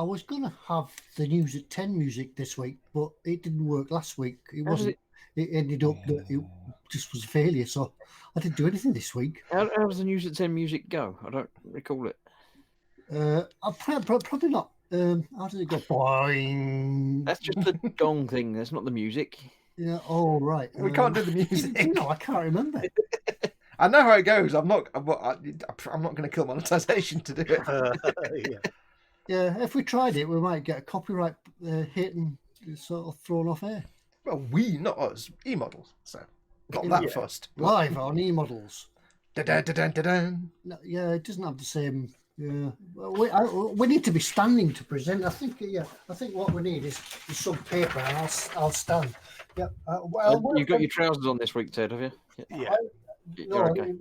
I was going to have the news at 10 music this week, but it didn't work last week. It wasn't. It ended up that it just was a failure, so I didn't do anything this week. How does the news at 10 music go? I don't recall it. Probably not. How does it go? Boing. That's just the gong thing. That's not the music. Yeah. Oh, right. We can't do the music. No, I can't remember. I know how it goes. I'm not going to kill monetization to do it. Yeah. If we tried it, we might get a copyright hit and sort of thrown off air. Well, not us. eModels. So not that fussed. Live on eModels. Da-da-da-da-da-da. No, yeah, it doesn't have the same. Yeah, we need to be standing to present. I think. Yeah, I think what we need is some paper, and I'll stand. Yeah. You've got your trousers on this week, Ted, have you? Yeah. No, okay.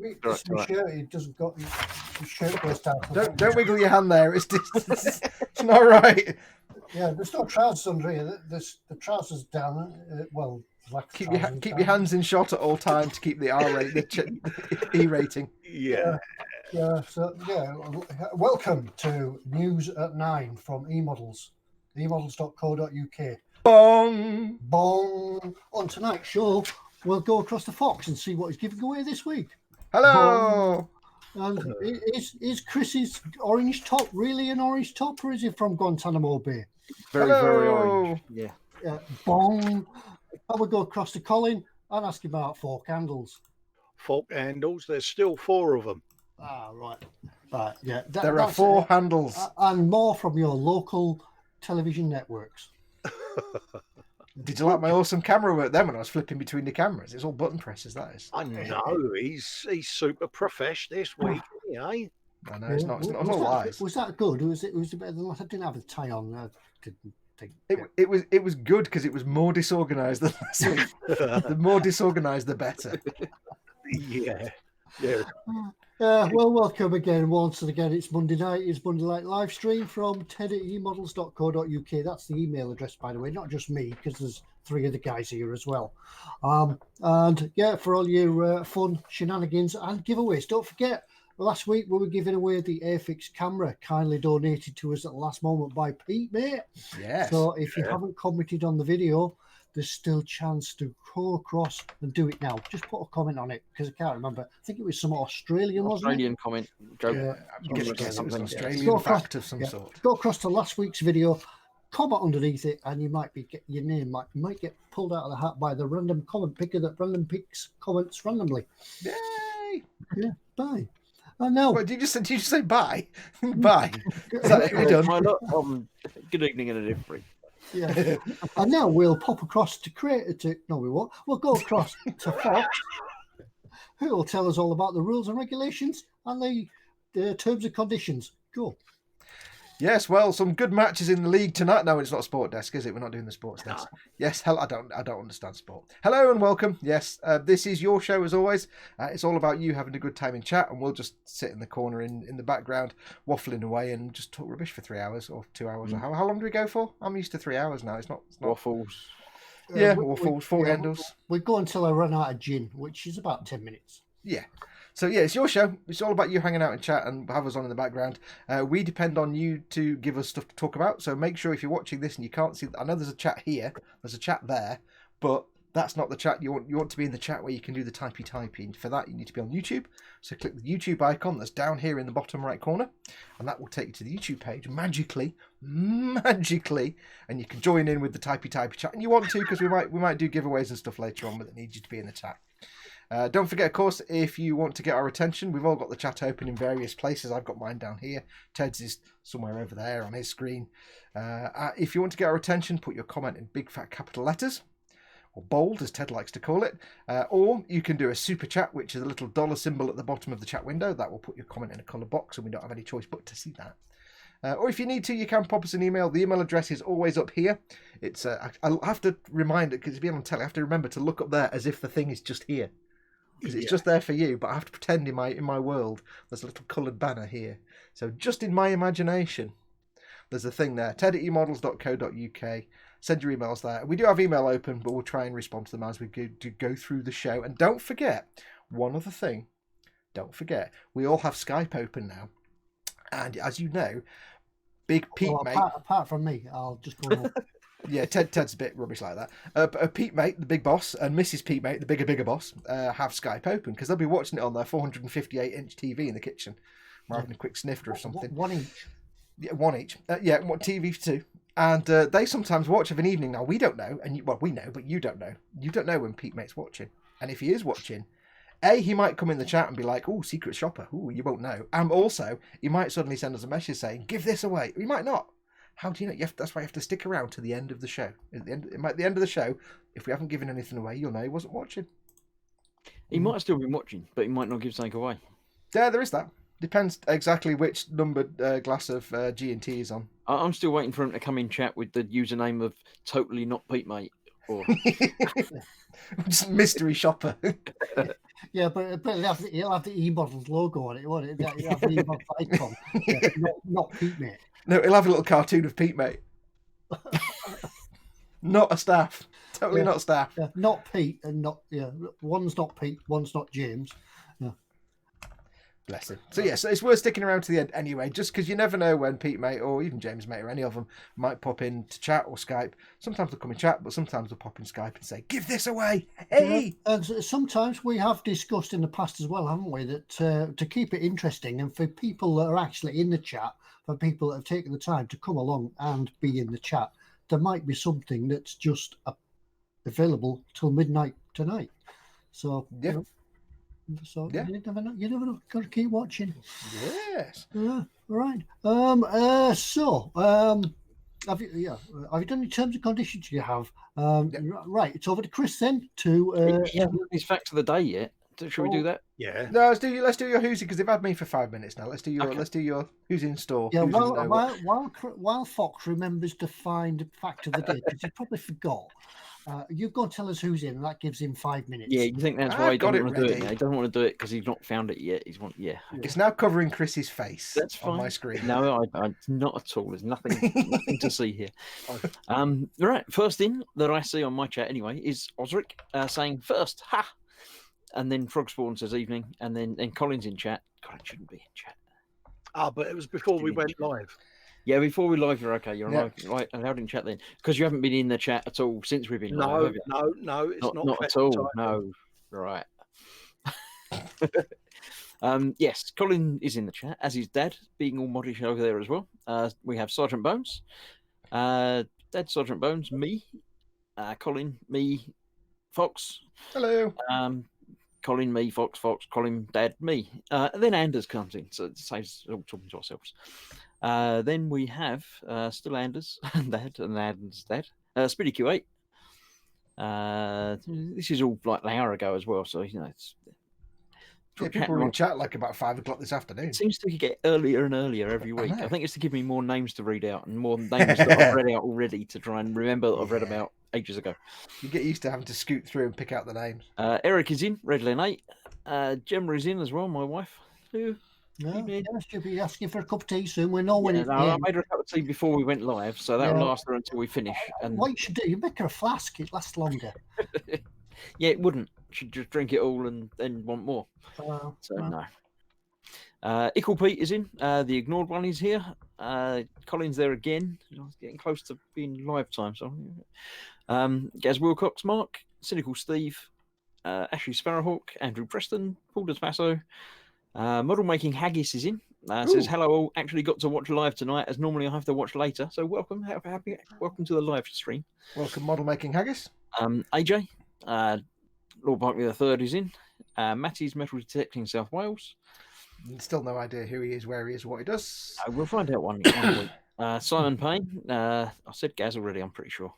my shirt. It doesn't got the shirt goes down. Don't wiggle your hand there. It's not right. Yeah, there's no trousers under here. The trousers down. Keep your hands in shot at all times to keep the R rate, the E rating. Yeah. Yeah. So welcome to News at 9 from eModels, eModels.co.uk. Bong. Bong. On tonight's show, we'll go across to Foxx and see what he's giving away this week. Hello. Bong. And is Chris's orange top really an orange top, or is it from Guantanamo Bay? Very, very orange. Yeah. Bong. I would go across to Colin and ask him about fork handles. Fork handles, there's still 4 of them. Ah, right. Right, yeah. There are 4 handles. And more from your local television networks. Did you like my awesome camera work then when I was flipping between the cameras? It's all button presses, that is. I know, he's super profesh this week, eh? I know, it's not all lies. Was that good? Was it better than I didn't have a tie on. I didn't think. It was good because it was more disorganised than last week. The more disorganised, the better. Yeah. Well, welcome again. Once again, it's Monday night. It's Monday night live stream from Ted at eModels.co.uk. That's the email address, by the way, not just me, because there's 3 other guys here as well. And yeah, for all your fun shenanigans and giveaways, don't forget. Last week we were giving away the Airfix camera, kindly donated to us at the last moment by Pete, mate. Yes. So if you haven't commented on the video, there's still a chance to go across and do it now. Just put a comment on it, because I can't remember. I think it was some Australian, wasn't it? Australian comment. I'm going to guess it was an Australian fact of some sort. Go across to last week's video, comment underneath it, and you might your name might get pulled out of the hat by the random comment picker that random picks comments randomly. Yay! Yeah, bye. No. Wait, did you just say bye? Bye. Is that it? Done? Good evening and a different. Yeah. And now we'll pop across to no, we won't. We'll go across to Foxx, who will tell us all about the rules and regulations and the terms and conditions. Go. Yes, well, some good matches in the league tonight. No, it's not Sport Desk, is it? We're not doing the Sports Desk. No. Yes, I don't understand sport. Hello and welcome. Yes, this is your show as always. It's all about you having a good time in chat, and we'll just sit in the corner in the background, waffling away, and just talk rubbish for 3 hours or 2 hours. How long do we go for? I'm used to 3 hours now. It's not waffles. Yeah, waffles, fork handles. We go until I run out of gin, which is about 10 minutes. Yeah. So yeah, it's your show. It's all about you hanging out in chat and have us on in the background. We depend on you to give us stuff to talk about. So make sure if you're watching this and you can't see, I know there's a chat here, there's a chat there, but that's not the chat. You want to be in the chat where you can do the typing. For that, you need to be on YouTube. So click the YouTube icon that's down here in the bottom right corner, and that will take you to the YouTube page magically, and you can join in with the typey chat. And you want to, because we might do giveaways and stuff later on, but it needs you to be in the chat. Don't forget, of course, if you want to get our attention, we've all got the chat open in various places. I've got mine down here. Ted's is somewhere over there on his screen. If you want to get our attention, put your comment in big fat capital letters, or bold, as Ted likes to call it. Or you can do a super chat, which is a little dollar symbol at the bottom of the chat window. That will put your comment in a colour box, and we don't have any choice but to see that. Or if you need to, you can pop us an email. The email address is always up here. It's I'll have to remind it, because it's being on telly. I have to remember to look up there as if the thing is just here. Because it's just there for you, but I have to pretend in my world there's a little coloured banner here. So just in my imagination, there's a thing there. Ted at eModels.co.uk. Send your emails there. We do have email open, but we'll try and respond to them as we go through the show. And don't forget, one other thing. Don't forget, we all have Skype open now. And as you know, big Pete Well, mate. apart from me, I'll just go no. Yeah, Ted's a bit rubbish like that. Pete mate, the big boss, and Mrs. Pete mate, the bigger boss, have Skype open because they'll be watching it on their 458-inch TV in the kitchen. We're having a quick snifter of something. One each. Yeah, one each. What TV for two. And they sometimes watch of an evening. Now, we don't know, and we know, but you don't know. You don't know when Pete mate's watching. And if he is watching, he might come in the chat and be like, "Oh, secret shopper. Oh, you won't know." And also, he might suddenly send us a message saying, "Give this away." He might not. How do you know? That's why you have to stick around to the end of the show. At the end of the show, if we haven't given anything away, you'll know he wasn't watching. He might have still been watching, but he might not give something away. Yeah, there is that. Depends exactly which numbered glass of G&T is on. I'm still waiting for him to come in chat with the username of totally not Pete mate. Or Just mystery shopper. Yeah, but he'll have the eModels logo on it, won't it? He'll have the eModels icon. Yeah, not Pete mate. No, he'll have a little cartoon of Pete mate. Not a staff. Totally not staff. Yeah, not Pete and not one's not Pete, one's not James. Yeah. Bless him. So yeah, so it's worth sticking around to the end anyway, just because you never know when Pete mate or even James mate or any of them might pop in to chat or Skype. Sometimes they'll come in chat, but sometimes they'll pop in Skype and say, "Give this away, hey!" Yeah. And sometimes we have discussed in the past as well, haven't we, that to keep it interesting and for people that are actually in the chat, for people that have taken the time to come along and be in the chat, there might be something that's just available till midnight tonight. So Yeah. You never know. You never know. Got to keep watching. Yes. Yeah. Right. Have you done any terms and conditions? You have. Right. It's over to Chris then to. he hasn't done his fact of the day yet. Should we do that? Yeah. No, let's do your who's because they've had me for 5 minutes now. Let's do your who's in store. Yeah. Who's in know what. While Fox remembers to find fact of the day, because he probably forgot. You go and tell us who's in, and that gives him 5 minutes. Yeah, you think that's why he doesn't want to do it now? He doesn't want to do it because he's not found it yet. It's now covering Chris's face. That's fine. On my screen. No, I not at all. There's nothing to see here. Right, first in that I see on my chat anyway is Osric saying first, ha, and then Frogspawn says evening, and then Colin's in chat. Colin shouldn't be in chat. But it was before we went live. Yeah, before we live, you're okay. You're right. Allowed in chat then, because you haven't been in the chat at all since we've been live. No, it's not at all. No, right. Yes, Colin is in the chat, as is Dad, being all modish over there as well. We have Sergeant Bones, Dad, Sergeant Bones, me, Colin, me, Fox. Hello. Colin, me, Fox, Colin, Dad, me. And then Anders comes in, so it saves all talking to ourselves. Then we have still Anders and Dad and Anders' Dad. Speedy Q8. This is all like an hour ago as well, so it's. People were in chat like about 5 o'clock this afternoon. It seems to get earlier and earlier every week. I think it's to give me more names to read out and more names that I've read out already to try and remember that I've read them out ages ago. You get used to having to scoot through and pick out the names. Eric is in, Red Lane 8. Gemma is in as well, my wife. She'll be asking for a cup of tea soon. We know when it's I made her a cup of tea before we went live, so that'll last her until we finish. And what you should do, you make her a flask, it lasts longer. Yeah, it wouldn't. She'd just drink it all and then want more. No. Ickle Pete is in. The ignored one is here. Colin's there again. It's getting close to being live time. So, Gaz Wilcox, Mark, Cynical Steve, Ashley Sparrowhawk, Andrew Preston, Paul Despasso. Model Making Haggis is in. Says hello all. Actually got to watch live tonight, as normally I have to watch later. So welcome to the live stream. Welcome, Model Making Haggis. AJ, Lord Barkley III is in. Matty's Metal Detecting South Wales. Still no idea who he is, where he is, what he does. We'll find out one week. Simon Payne. I said Gaz already, I'm pretty sure.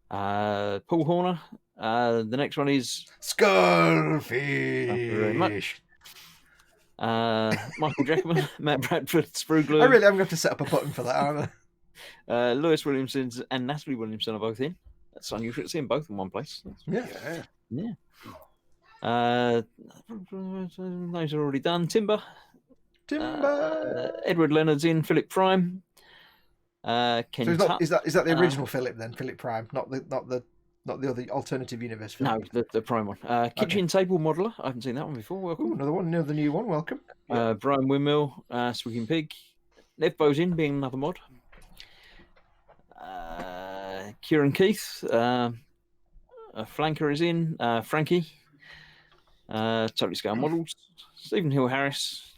Paul Horner. The next one is Skullfish. Thank you very much. Michael Jackman, Matt Bradford, Sprugler. I really am going to have to set up a button for that, aren't I? Lewis Williamson and Natalie Williamson are both in. That's unusual to see them both in one place. Yeah. Those are already done. Timber. Edward Leonard's in. Philip Prime. Ken so is that the original Philip then? Philip Prime, not the other alternative universe film. No, the Prime one. Kitchen Table Modeler. I haven't seen that one before. Welcome. Another new one. Welcome. Brian Windmill, Swiggy Pig, Nevbo's in, being another mod. Kieran Keith, a flanker is in. Frankie, Totally Scale Models. Stephen Hill Harris.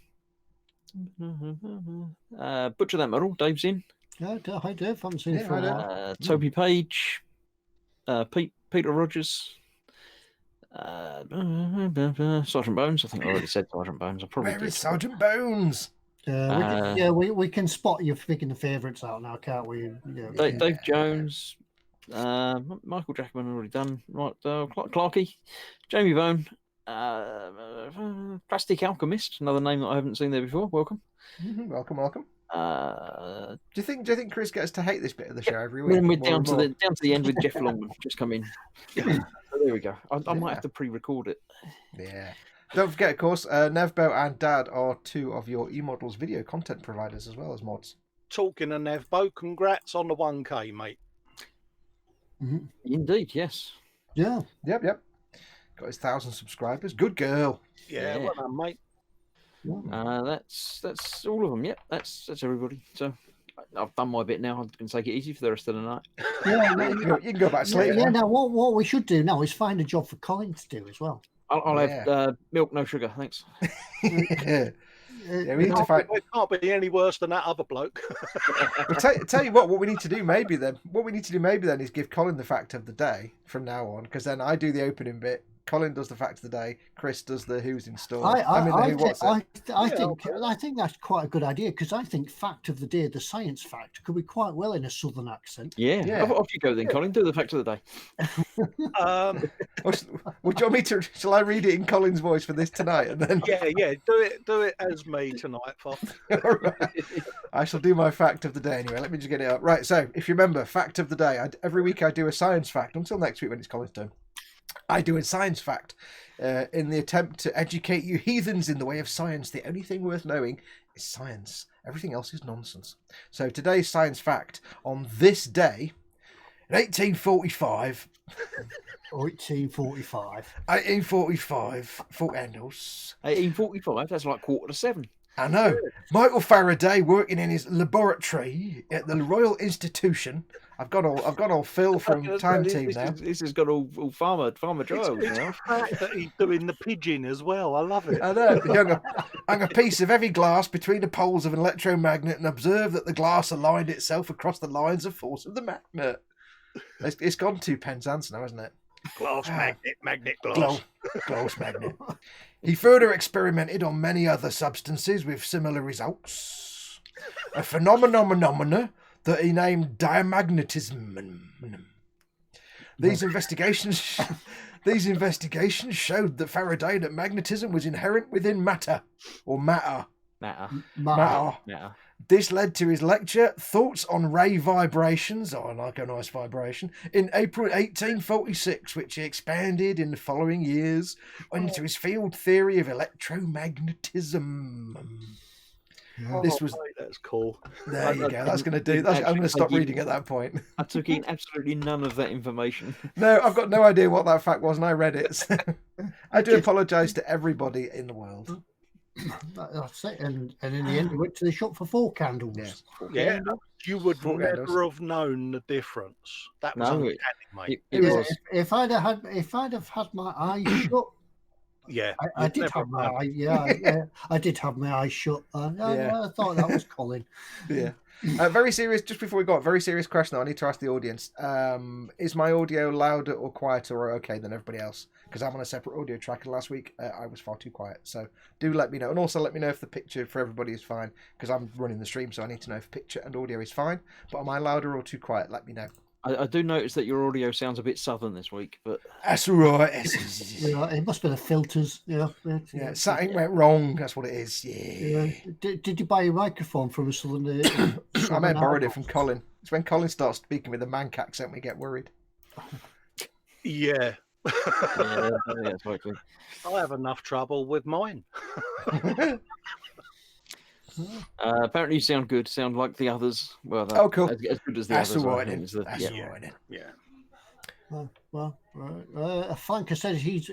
Butcher That Model, Dave's in. Yeah, hi Dave. Haven't seen you for a while. Toby Page. Peter Rogers. Sergeant Bones. I think I already said Sergeant Bones. I probably Where is Sergeant Bones? We can spot you picking the favourites out now, can't we? Yeah, Dave Jones, Michael Jackman already done. Right, Clarkey, Jamie Bone, Plastic Alchemist, another name that I haven't seen there before. Welcome. Welcome. Do you think Chris gets to hate this bit of the show every When week? we're down to the end with Jeff Longman just come in. So there we go. I might have to pre-record it. Yeah. Don't forget, of course, Nevbo and Dad are two of your eModels video content providers as well as mods. Talking of Nevbo, congrats on the 1K, mate. Mm-hmm. Indeed, yes. Yeah. Yep. Got his 1,000 subscribers. Good girl. Yeah, well done, mate. That's all of them. Yep, that's everybody. So I've done my bit now. I can take it easy for the rest of the night. Yeah, you can go back to sleep. Yeah. Now, what we should do now is find a job for Colin to do as well. I'll have milk, no sugar, thanks. Yeah, we need to find. It can't be any worse than that other bloke. Well, tell you what we need to do maybe then. What we need to do maybe then is give Colin the fact of the day from now on, because then I do the opening bit. Colin does the fact of the day. Chris does the who's in store. I think that's quite a good idea, because I think fact of the day, the science fact, could be quite well in a southern accent. Yeah. Off you go then, Colin. Do the fact of the day. Would you want me to? Shall I read it in Colin's voice for this tonight? And then Yeah. Do it as me tonight, Fox. Right. I shall do my fact of the day anyway. Let me just get it up. Right. So if you remember, fact of the day. Every week I do a science fact until next week when it's Colin's turn. I do a science fact in the attempt to educate you heathens in the way of science. The only thing worth knowing is science. Everything else is nonsense. So today's science fact on this day, in 1845... 1845. Fort Handles. 1845, that's like 6:45. I know. Michael Faraday, working in his laboratory at the Royal Institution. I've got all Phil from Time Team now. This has got all farmer trials now. He's doing the pigeon as well. I love it. I know. Hung a piece of heavy glass between the poles of an electromagnet and observed that the glass aligned itself across the lines of force of the magnet. It's gone 2 Penzance now, hasn't it? Glass magnet glass. Glass magnet. He further experimented on many other substances with similar results. A phenomena that he named diamagnetism. These investigations showed that Faraday that magnetism was inherent within matter. This led to his lecture, Thoughts on Ray Vibrations, I like a nice vibration, in April 1846, which he expanded in the following years into his field theory of electromagnetism. That's cool. There you go. That's going to do. I'm going to stop reading at that point. I took in absolutely none of that information. No, I've got no idea what that fact was, and I read it. I do apologise to everybody in the world. That's it. And in the end, we went to the shop for 4 candles. Yeah, you would never have known the difference. That was uncanny, mate. It was. If I'd have had my eyes shut. Yeah, I did have my eye. Yeah, I did have my eyes shut. I thought that was Colin. Yeah. Very serious. Just before we go, very serious question. I need to ask the audience: is my audio louder or quieter or okay than everybody else? Because I'm on a separate audio track, and last week I was far too quiet. So do let me know, and also let me know if the picture for everybody is fine. Because I'm running the stream, so I need to know if picture and audio is fine. But am I louder or too quiet? Let me know. I do notice that your audio sounds a bit southern this week, but that's all right. Yeah, it must be the filters. Yeah, something went wrong. That's what it is. Yeah. Did you buy a microphone from a southern? I may have borrowed it from Colin. It's when Colin starts speaking with a Manc accent we get worried. Yeah. That's likely. I have enough trouble with mine. Apparently you sound good. Sound like the others. Well, cool. As good as the That's others. All right, That's all right. Yeah. Well, Flanker said he's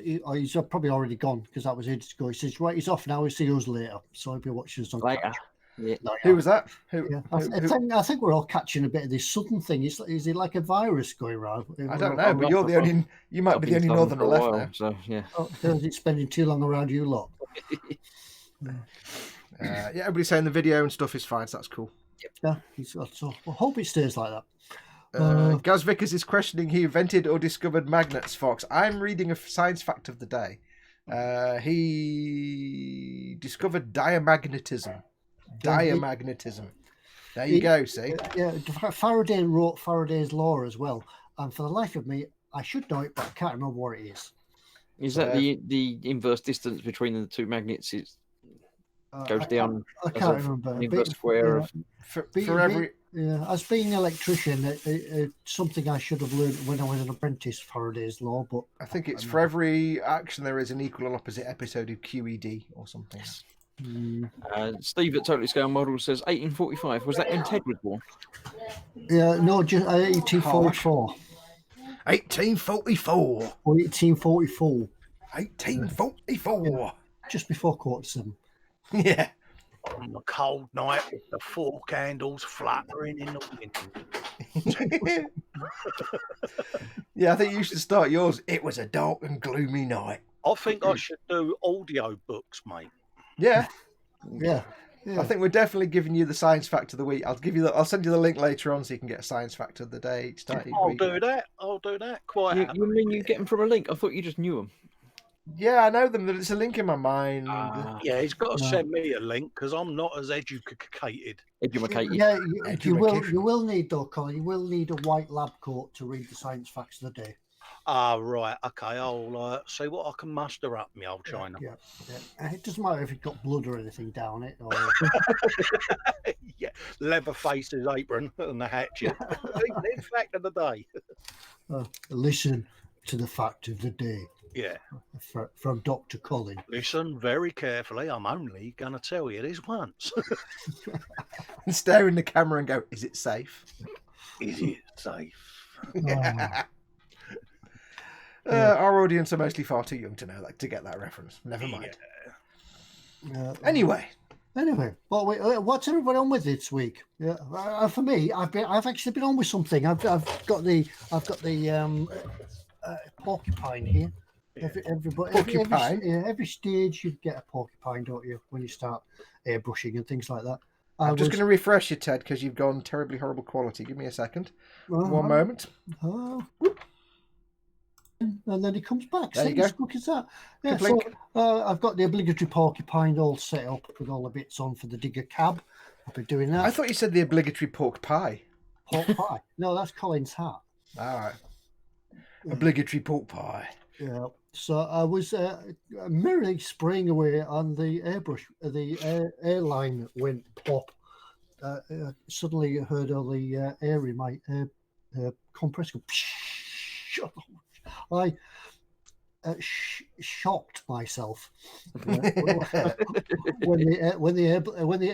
probably already gone because that was ages ago. He says, right, he's off now. We'll see you later. So I'll be watching us on later. Yeah. Who was that? Yeah. I think we're all catching a bit of this southern thing. Is it like a virus going around? I don't know, but you're the only. You might be the only northerner left now. So yeah. Oh, is it spending too long around you lot? Yeah, everybody's saying the video and stuff is fine, so that's cool. Yeah. So I hope it stays like that. Gaz Vickers is questioning who invented or discovered magnets, Fox. I'm reading a science fact of the day. He discovered diamagnetism. Diamagnetism. There you go, see? Yeah, Faraday wrote Faraday's law as well. And for the life of me, I should know it, but I can't remember what it is. Is that the inverse distance between the two magnets? It goes down. I can't remember. Inverse square of for every. Yeah, as being an electrician, it's something I should have learned when I was an apprentice. Faraday's law, but I think it's for every action there is an equal and opposite episode of QED or something. Steve at Totally Scale Model says 1845. Was that when Ted was born? Yeah, no, just 1844. 1844. Or 1844. 1844. Yeah, just before 7:15. Yeah. On a cold night with the 4 candles fluttering in the wind. Yeah, I think you should start yours. It was a dark and gloomy night. I think I should do audio books, mate. Yeah. Yeah. I think we're definitely giving you the science fact of the week. I'll send you the link later on so you can get a science fact of the day each time. I'll do that. Quite happily. You mean you get them from a link? I thought you just knew them. Yeah, I know them. There's a link in my mind. Yeah, he's got to send me a link because I'm not as educated. Yeah, you will need though, Colin. You will need a white lab coat to read the science facts of the day. Right. Okay, I'll see what I can muster up, me old China. Yeah. It doesn't matter if you've got blood or anything down it. Or... Yeah, Leatherface's apron and the hatchet. In fact of the day. Listen to the fact of the day. Yeah. From Dr. Colin. Listen very carefully. I'm only going to tell you this once. And stare in the camera and go, is it safe? Is it safe? Yeah. Our audience are mostly far too young to know to get that reference. Never mind. Anyway, well, what's everybody on with this week? Yeah, for me, I've actually been on with something. I've got the porcupine here. Every stage you get a porcupine, don't you? When you start airbrushing and things like that. I'm just going to refresh you, Ted, because you've gone terribly horrible quality. Give me a second. One moment. And then he comes back. There you go. As quick as that. Yeah, so I've got the obligatory porcupine all set up with all the bits on for the digger cab. I've been doing that. I thought you said the obligatory pork pie. Pork pie? No, that's Colin's hat. All right. Obligatory pork pie. Yeah. So I was merrily spraying away on the airbrush. The airline went pop. Suddenly I heard all the air in my compressor go. I shocked myself when the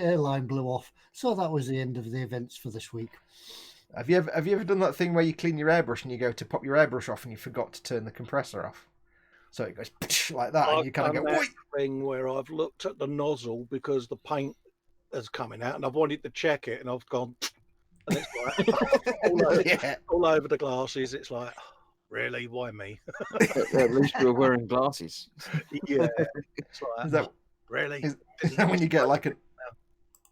airline blew off. So that was the end of the events for this week. Have you ever done that thing where you clean your airbrush and you go to pop your airbrush off and you forgot to turn the compressor off? So it goes like that, and you kind of go. That thing where I've looked at the nozzle because the paint is coming out, and I've wanted to check it, and I've gone, and it's like all over the glasses. It's like, really, why me? At least you were wearing glasses. Yeah, it's like, is that really? Is that when you get like an?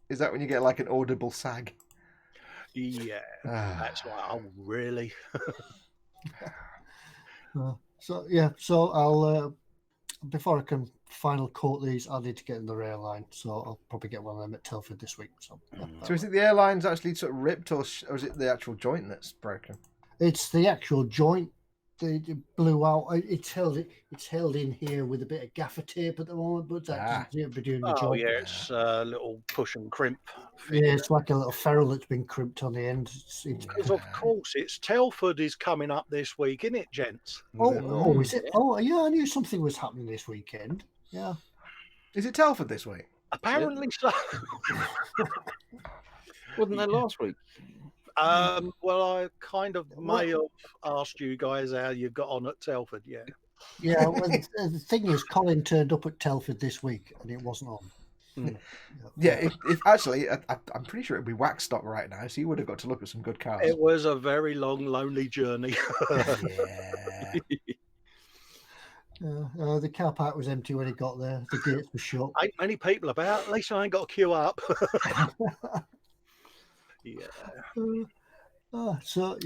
Is that when you get like an audible sag? Yeah, that's why. Oh, really? So I'll before I can final coat these, I need to get in the airline. So I'll probably get one of them at Telford this week. So is it the airline's actually sort of ripped, or is it the actual joint that's broken? It's the actual joint. It blew out. It's held in here with a bit of gaffer tape at the moment, but that's doing the job. Yeah, it's a little push and crimp. Yeah, it's like a little ferrule that's been crimped on the end. Because of course, it's Telford is coming up this week, isn't it, gents? Oh, is it? Oh, yeah, I knew something was happening this weekend. Yeah. Is it Telford this week? Apparently so. Wasn't there last week? Well, I kind of may have asked you guys how you got on at Telford, yeah. Yeah, well, the thing is, Colin turned up at Telford this week and it wasn't on. Yeah, if actually, I'm pretty sure it'd be wax stock right now, so you would have got to look at some good cars. It was a very long, lonely journey. Yeah. The car park was empty when he got there. The gates were shut. Ain't many people about. At least I ain't got to queue up. Yeah. So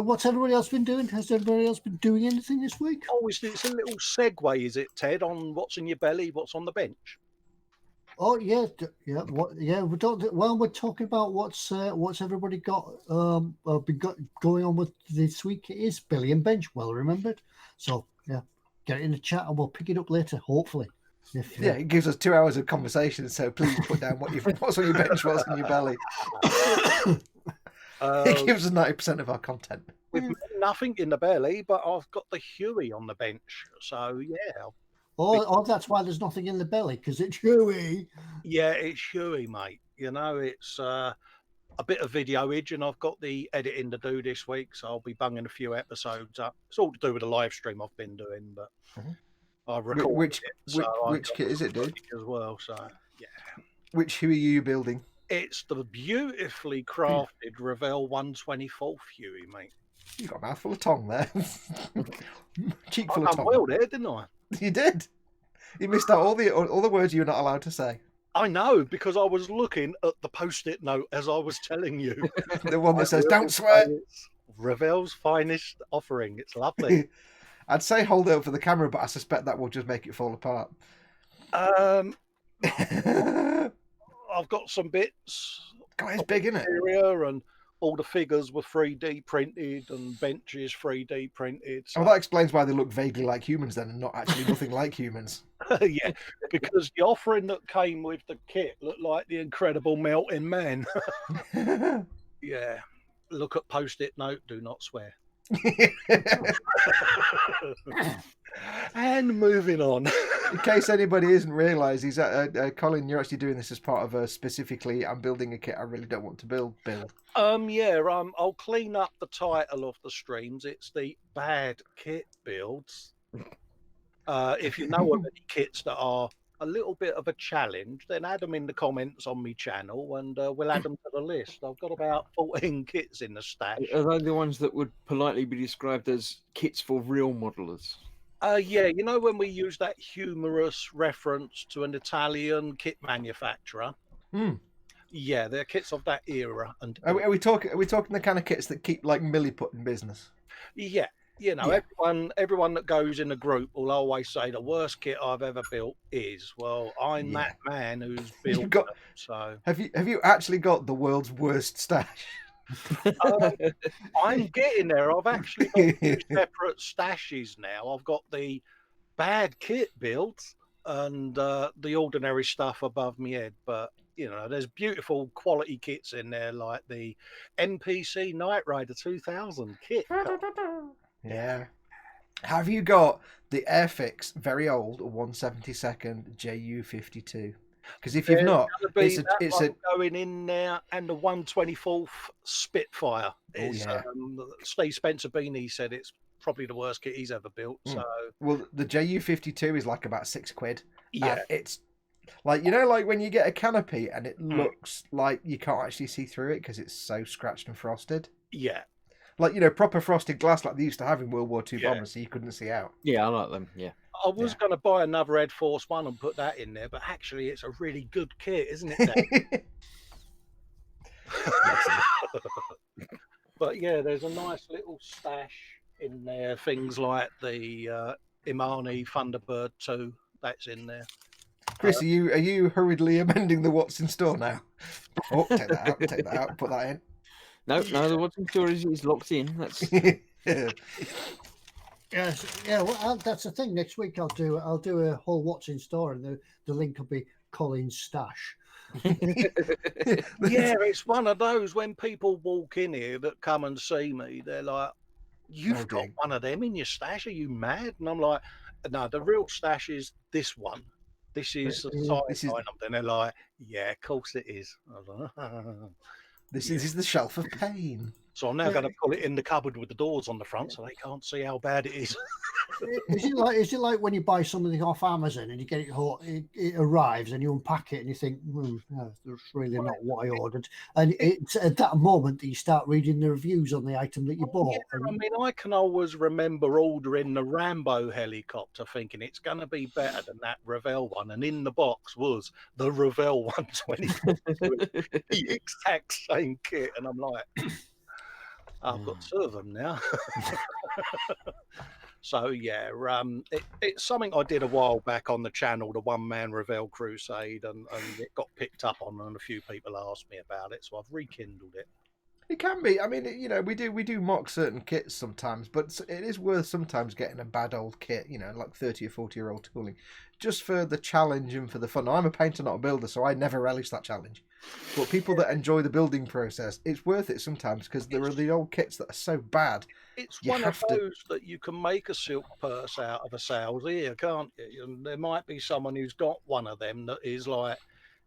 what's everybody else been doing? Has everybody else been doing anything this week? Oh, it's a little segue, is it, Ted, on what's in your belly, what's on the bench? Oh yeah, We don't. Well, we're talking about what's everybody got going on with this week. It is Billy and Bench, well remembered. So yeah, get it in the chat and we'll pick it up later, hopefully. Yeah, it gives us 2 hours of conversation, so please put down what's on your bench, what's on your belly. It gives us 90% of our content. With nothing in the belly, but I've got the Huey on the bench. So yeah. Oh, that's why there's nothing in the belly, because it's Huey. Yeah, it's Huey, mate. You know, it's a bit of videoage, and I've got the editing to do this week, so I'll be bunging a few episodes up. It's all to do with the live stream I've been doing, but I recorded which kit is it, dude? As well, so yeah. Which Huey are you building? It's the beautifully crafted Revell 124th Huey, mate. You got a mouthful of tongue there. Cheek full I of tongue. well there, didn't I? You did. You missed out all the words you're not allowed to say. I know, because I was looking at the post-it note as I was telling you. The one that says, "Don't swear." Revell's finest offering. It's lovely. I'd say hold it up for the camera, but I suspect that will just make it fall apart. I've got some bits. God, it's big, isn't it? And all the figures were 3D printed and benches 3D printed. So... Oh, that explains why they look vaguely like humans then and not actually nothing like humans. Yeah, because the offering that came with the kit looked like the Incredible Melting Man. Yeah. Look at post-it note, do not swear. And moving on. In case anybody isn't realised, he's Colin, you're actually doing this as part of a specifically, I'm building a kit I really don't want to build, Bill. I'll clean up the title of the streams. It's the bad kit builds. If you know of any kits that are a little bit of a challenge, then add them in the comments on my channel and we'll add them to the list. I've got about 14 kits in the stash. Are they the ones that would politely be described as kits for real modelers? Yeah, you know when we use that humorous reference to an Italian kit manufacturer? Yeah, they're kits of that era. And are we talking the kind of kits that keep like Milliput in business? Yeah. You know, everyone that goes in a group will always say the worst kit I've ever built is. Well, I'm that man who's built them, so have you actually got the world's worst stash? I'm getting there. I've actually got two separate stashes now. I've got the bad kit builds and the ordinary stuff above my head, but you know, there's beautiful quality kits in there, like the NPC Knight Rider 2000 kit. Yeah. Have you got the Airfix very old 172nd JU52? Because if you've not, it's a going in there, and the 124th Spitfire is. Steve Spencer Beanie said it's probably the worst kit he's ever built. So well, the JU52 is like about £6. Yeah, it's like, you know, like when you get a canopy and it looks like you can't actually see through it because it's so scratched and frosted. Yeah. Like, you know, proper frosted glass like they used to have in World War II bombers, so you couldn't see out. Yeah, I like them, yeah. I was going to buy another Ed Force One and put that in there, but actually it's a really good kit, isn't it, But yeah, there's a nice little stash in there. Things like the Imani Thunderbird 2, that's in there. Chris, are you hurriedly amending the what's in store now? Oh, take that out, put that in. No, the what's in store is locked in. That's Yes, yeah. Well, that's the thing. Next week I'll do a whole what's in store, and the link will be Colin's stash. Yeah, it's one of those when people walk in here that come and see me, they're like, "You've got one of them in your stash? Are you mad?" And I'm like, "No, the real stash is this one. This is a sign up." And they're like, "Yeah, of course it is." I was like, This is the shelf of pain. So I'm now going to put it in the cupboard with the doors on the front so they can't see how bad it is. Is it like when you buy something off Amazon and you get it arrives and you unpack it and you think, no, that's really not what I ordered, and it's at that moment that you start reading the reviews on the item that you bought. Yeah, I mean, I can always remember ordering the Rambo helicopter, thinking it's going to be better than that Revell one, and in the box was the Revell 124, the exact same kit, and I'm like, I've got two of them now. So yeah, it's something I did a while back on the channel, the One Man Revell Crusade, and it got picked up on, and a few people asked me about it, so I've rekindled it. It can be. I mean, we do mock certain kits sometimes, but it is worth sometimes getting a bad old kit, like 30 or 40-year-old tooling, just for the challenge and for the fun. Now, I'm a painter, not a builder, so I never relish that challenge. But people that enjoy the building process, it's worth it sometimes, because there are the old kits that are so bad. It's one of those that you can make a silk purse out of a sow's ear, can't you? And there might be someone who's got one of them that is like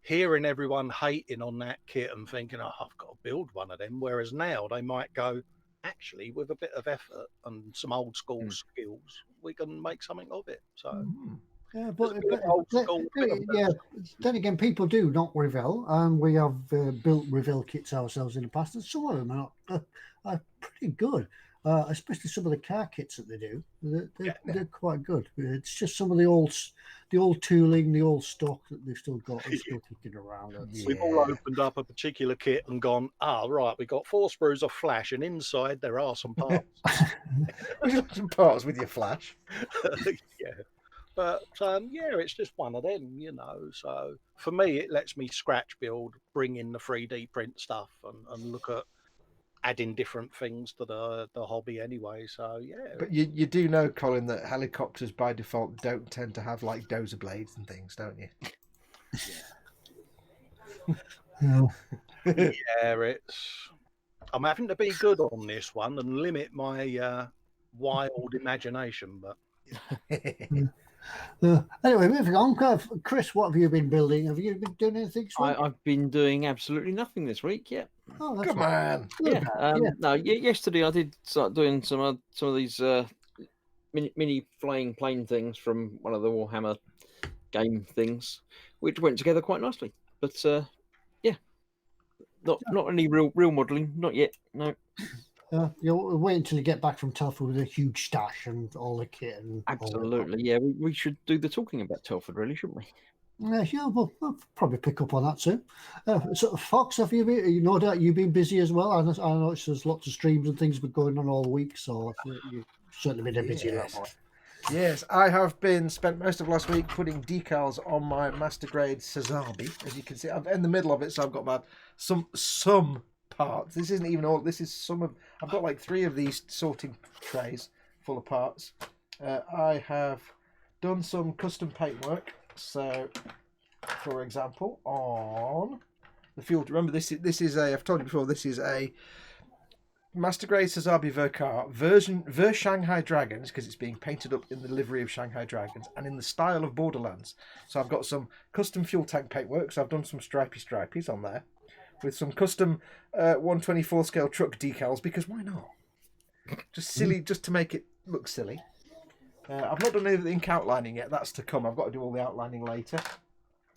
hearing everyone hating on that kit and thinking, oh, I've got to build one of them. Whereas now they might go, actually, with a bit of effort and some old school skills, we can make something of it. So. Yeah, but then again, people do not Revell, and we have built Revell kits ourselves in the past, and some of them are pretty good. Especially some of the car kits that they do, they're quite good. It's just some of the old tooling, the old stock that they've still got and still kicking around. We've all opened up a particular kit and gone, right, we got 4 sprues of flash, and inside there are some parts. Some parts with your flash. Yeah. But it's just one of them, So for me, it lets me scratch build, bring in the 3D print stuff, and look at adding different things to the hobby anyway. So yeah. But you do know, Colin, that helicopters by default don't tend to have like dozer blades and things, don't you? Yeah, I'm having to be good on this one and limit my wild imagination, but. Anyway, moving on. Chris, what have you been building? Have you been doing anything this week? I've been doing absolutely nothing this week. Yeah. Oh, that's Come on. Yeah. Yesterday I did start doing some of these mini flying plane things from one of the Warhammer game things, which went together quite nicely. But not any real modelling, not yet. No. You'll wait until you get back from Telford with a huge stash and all the kit. And absolutely, yeah. We should do the talking about Telford, really, shouldn't we? Yeah, well, I'll probably pick up on that soon. So, Foxx, have you been? No doubt you've been busy as well. I know there's lots of streams and things been going on all week, so you've certainly been busy. Yes, I have spent most of last week putting decals on my master grade Cesabi. As you can see, I'm in the middle of it, so I've got some parts. This isn't even all. This is some of. I've got like 3 of these sorting trays full of parts. I have done some custom paint work. So, for example, on the fuel. Remember, this is a. I've told you before. This is a Master Grade Cesabi Vercar version Shanghai Dragons, because it's being painted up in the livery of Shanghai Dragons and in the style of Borderlands. So I've got some custom fuel tank paintwork. So I've done some stripies on there, with some custom 1/24 scale truck decals, because why not? Just silly, just to make it look silly. I've not done any of the ink outlining yet. That's to come. I've got to do all the outlining later.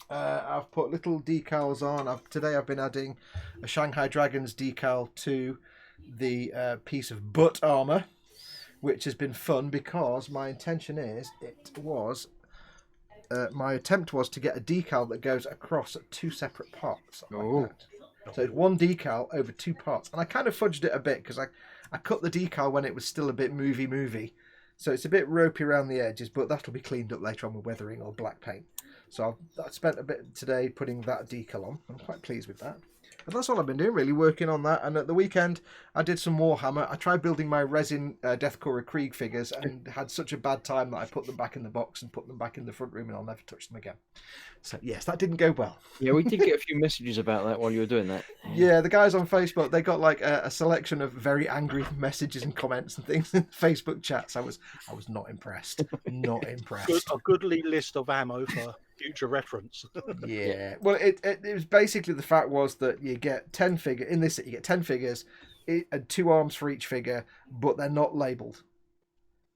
I've put little decals on. Today I've been adding a Shanghai Dragons decal to the piece of butt armour, which has been fun because my intention my attempt was to get a decal that goes across 2 separate parts. Like so it's 1 decal over 2 parts. And I kind of fudged it a bit because I cut the decal when it was still a bit movie. So it's a bit ropey around the edges, but that'll be cleaned up later on with weathering or black paint. So I spent a bit today putting that decal on. I'm quite pleased with that. And that's all I've been doing, really, working on that. And at the weekend, I did some Warhammer. I tried building my resin Deathcore Krieg figures and had such a bad time that I put them back in the box and put them back in the front room, and I'll never touch them again. So, yes, that didn't go well. Yeah, we did get a few messages about that while you were doing that. Yeah, the guys on Facebook, they got like a selection of very angry messages and comments and things in Facebook chats. I was not impressed. Not impressed. A goodly list of ammo for future reference. Yeah. Well, it was basically, the fact was that you get 10 figures in this set. You get 10 figures and 2 arms for each figure, but they're not labelled.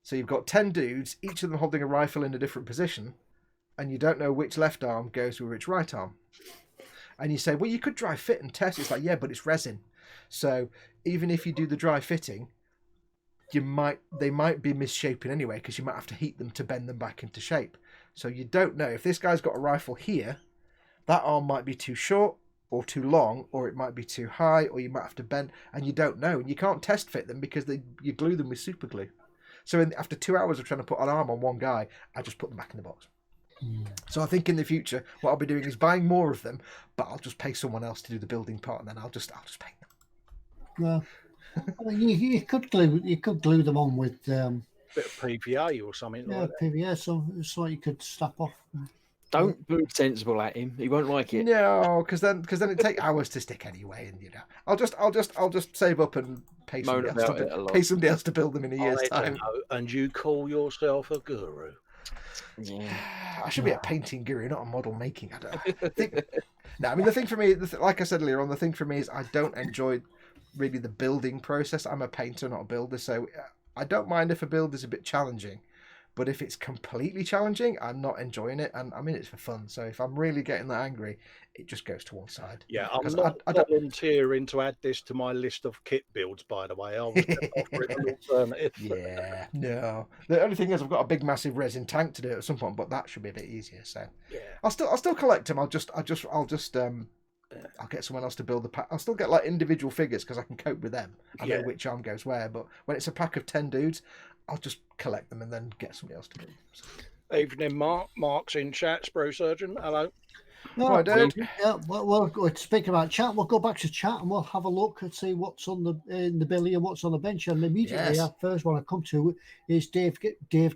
So you've got 10 dudes, each of them holding a rifle in a different position, and you don't know which left arm goes with which right arm. And you say, well, you could dry fit and test. It's like, yeah, but it's resin. So even if you do the dry fitting, they might be misshapen anyway, because you might have to heat them to bend them back into shape. So you don't know. If this guy's got a rifle here, that arm might be too short or too long, or it might be too high, or you might have to bend, and you don't know. And you can't test fit them because you glue them with super glue. So after 2 hours of trying to put an arm on one guy, I just put them back in the box. So I think in the future, what I'll be doing is buying more of them, but I'll just pay someone else to do the building part, and then I'll just paint them. Well, I mean, you could glue them on with bit of PVA or something like that. PVA, so you could snap off. Don't be sensible at him. He won't like it. No, because then it take hours to stick anyway, and I'll just save up and pay somebody else to build them in a year's time. And you call yourself a guru? Yeah, I should be a painting guru, not a model making. I think. No, I mean the thing for me, like I said earlier on, the thing for me is I don't enjoy really the building process. I'm a painter, not a builder, so I don't mind if a build is a bit challenging. But if it's completely challenging, I'm not enjoying it, and I'm in it for fun. So if I'm really getting that angry, it just goes to one side. Yeah, I'm not volunteering to add this to my list of kit builds, by the way. I was offering an alternative. Yeah, no. The only thing is I've got a big, massive resin tank to do at some point, but that should be a bit easier. So yeah, I'll still collect them. I'll get someone else to build the pack. I'll still get like individual figures because I can cope with them. I know which arm goes where. But when it's a pack of 10 dudes, I'll just collect them and then get somebody else to do them. So. Evening, Mark. Mark's in chat. Sprue Surgeon. Hello. No, dude. Yeah, well, speaking about chat, we'll go back to chat and we'll have a look and see what's on in the billy and what's on the bench. And immediately, our first one I come to is Dave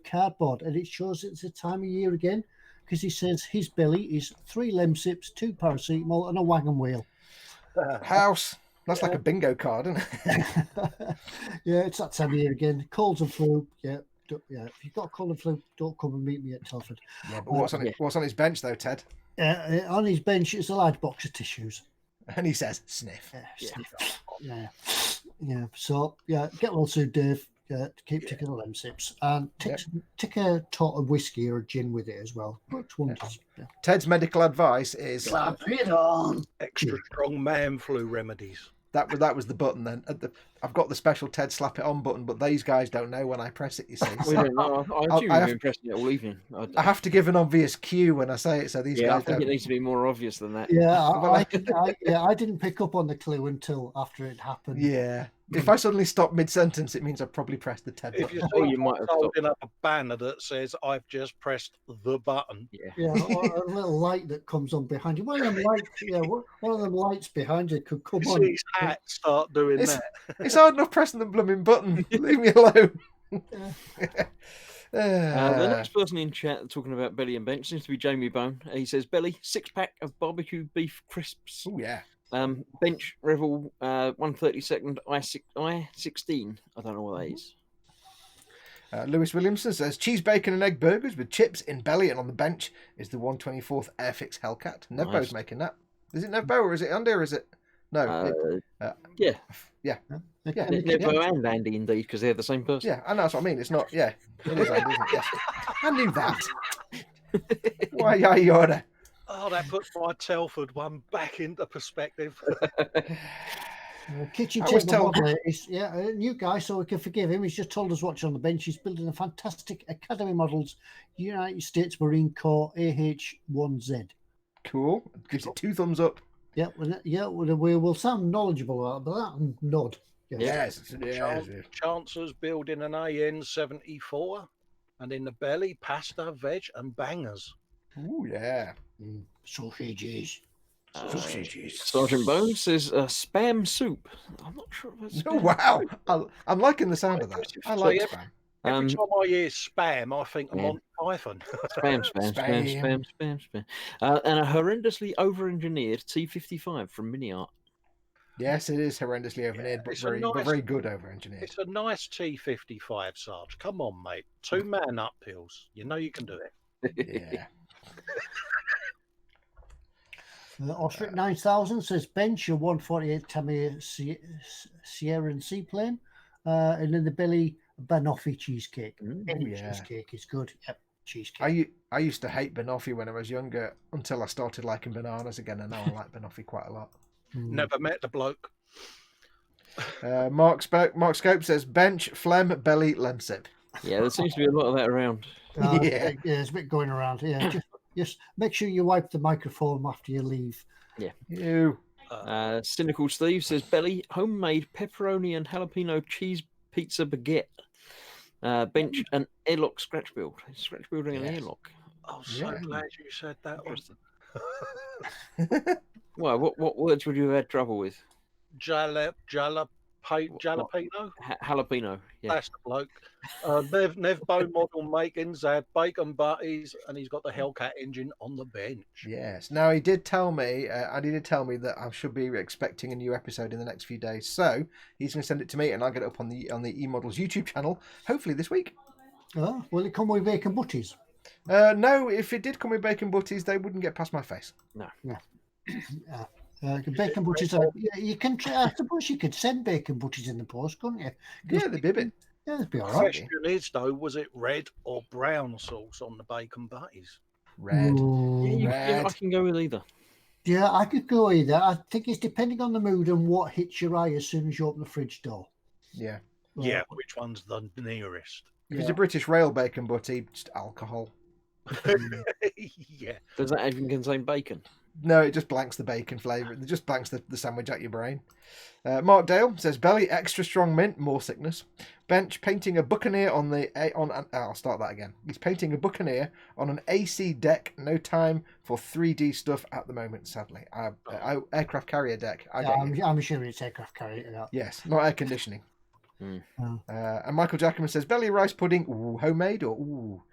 Cardboard, and it shows it's the time of year again because he says his billy is 3 Lemsips, 2 paracetamol, and a wagon wheel. House. That's like a bingo card, isn't it? Yeah, it's that time of year again. Colds and flu. Yeah. If you've got a cold and flu, don't come and meet me at Telford. Yeah, but what's on his bench though, Ted? On his bench is a large box of tissues. And he says, sniff. Yeah. So, get well soon, Dave. To keep taking the Lemsips. And take a tot of whiskey or a gin with it as well. Which one does? Yeah. Ted's medical advice is... Slap it on! Extra strong man flu remedies. That was the button then. I've got the special Ted slap it on button, but these guys don't know when I press it, you see. So I assume you've been pressing it all evening. I have to give an obvious cue when I say it, so these guys I think it needs to be more obvious than that. Yeah, I didn't pick up on the clue until after it happened. Yeah. If I suddenly stop mid-sentence, it means I've probably pressed the Ted button. If you might have holding up a banner that says, I've just pressed the button. Yeah, or a little light that comes on behind you. One of them lights behind you could come on. His hat start doing that. It's hard enough pressing the blooming button. Leave me alone. The next person in chat talking about belly and bench seems to be Jamie Bone. He says, belly, 6-pack of barbecue beef crisps. Oh, yeah. Bench Revel 132nd I16. I don't know what that is. Lewis Williamson says cheese, bacon, and egg burgers with chips in belly, and on the bench is the 124th Airfix Hellcat. Nevbo's making that. Is it Nevbo or is it Andy or is it? No. Yeah. Nevbo and Andy indeed, because they're the same person. Yeah, I know that's what I mean. It's not. Yeah, it is Andy, isn't it? Yes. I knew that. Why are you order? Oh, that puts my Telford one back into perspective. Kitchen table modeler is a new guy, so we can forgive him. He's just told us what's on the bench. He's building a fantastic Academy Models United States Marine Corps AH-1Z. Cool. Gives it 2 thumbs up. Yeah, we will sound knowledgeable about that and nod. Yes. Chancellor's building an AN-74, and in the belly, pasta, veg, and bangers. Oh, yeah. Sausages. Sergeant Bones says spam soup. I'm not sure if that's Oh, wow. I'm liking the sound of that. I like spam. Every time I hear spam, I think I'm on Python. Spam. And a horrendously over-engineered T55 from Mini Art. Yes, it is horrendously over-engineered, but very good over-engineered. It's a nice T55, Sarge. Come on, mate. 2-man uphills. You know you can do it. Yeah. Ostrich 9000 says bench a 148 Tamiya Sierra and Seaplane, and in the belly banoffee cheesecake. Mm, Any yeah. cheesecake is good. Yep, cheesecake. I used to hate banoffee when I was younger until I started liking bananas again, and now I like banoffee quite a lot. Never met the bloke. Mark Scope says bench, phlegm, belly, lemsip. Yeah, there seems to be a lot of that around. Yeah. There's a bit going around. Yeah, just make sure you wipe the microphone after you leave. Yeah. You. Cynical Steve says belly, homemade pepperoni and jalapeno cheese pizza baguette. Bench, an airlock scratch build. Scratch building an airlock. I'm so glad you said that one. Well, what words would you have had trouble with? Jalapeno? Jalapeno, yeah. That's the bloke. Nev Bone model makings, they have bacon butties, and he's got the Hellcat engine on the bench. Yes. Now he did tell me, that I should be expecting a new episode in the next few days. So he's going to send it to me, and I'll get it up on the eModels YouTube channel, hopefully this week. Oh, will it come with bacon butties? No, if it did come with bacon butties, they wouldn't get past my face. No. Bacon butties are. You can. I suppose you could send bacon butties in the post, couldn't you? Yeah, they'd be a bit. Yeah, they'd be all The right. question is, though, was it red or brown sauce on the bacon butties? Red. Yeah, I can go with either. Yeah, I could go either. I think it's depending on the mood and what hits your eye as soon as you open the fridge door. Yeah. Yeah, which one's the nearest? If it's a British rail bacon butty, just alcohol. Yeah. Does that even contain bacon? No, it just blanks the bacon flavour. It just blanks the sandwich out your brain. Mark Dale says belly extra strong mint, more sickness. Bench painting a buccaneer I'll start that again. He's painting a buccaneer on an AC deck. No time for 3D stuff at the moment, sadly. Aircraft carrier deck. I'm assuming it's aircraft carrier. Yeah. Yes, not air conditioning. And Michael Jackman says belly rice pudding, homemade or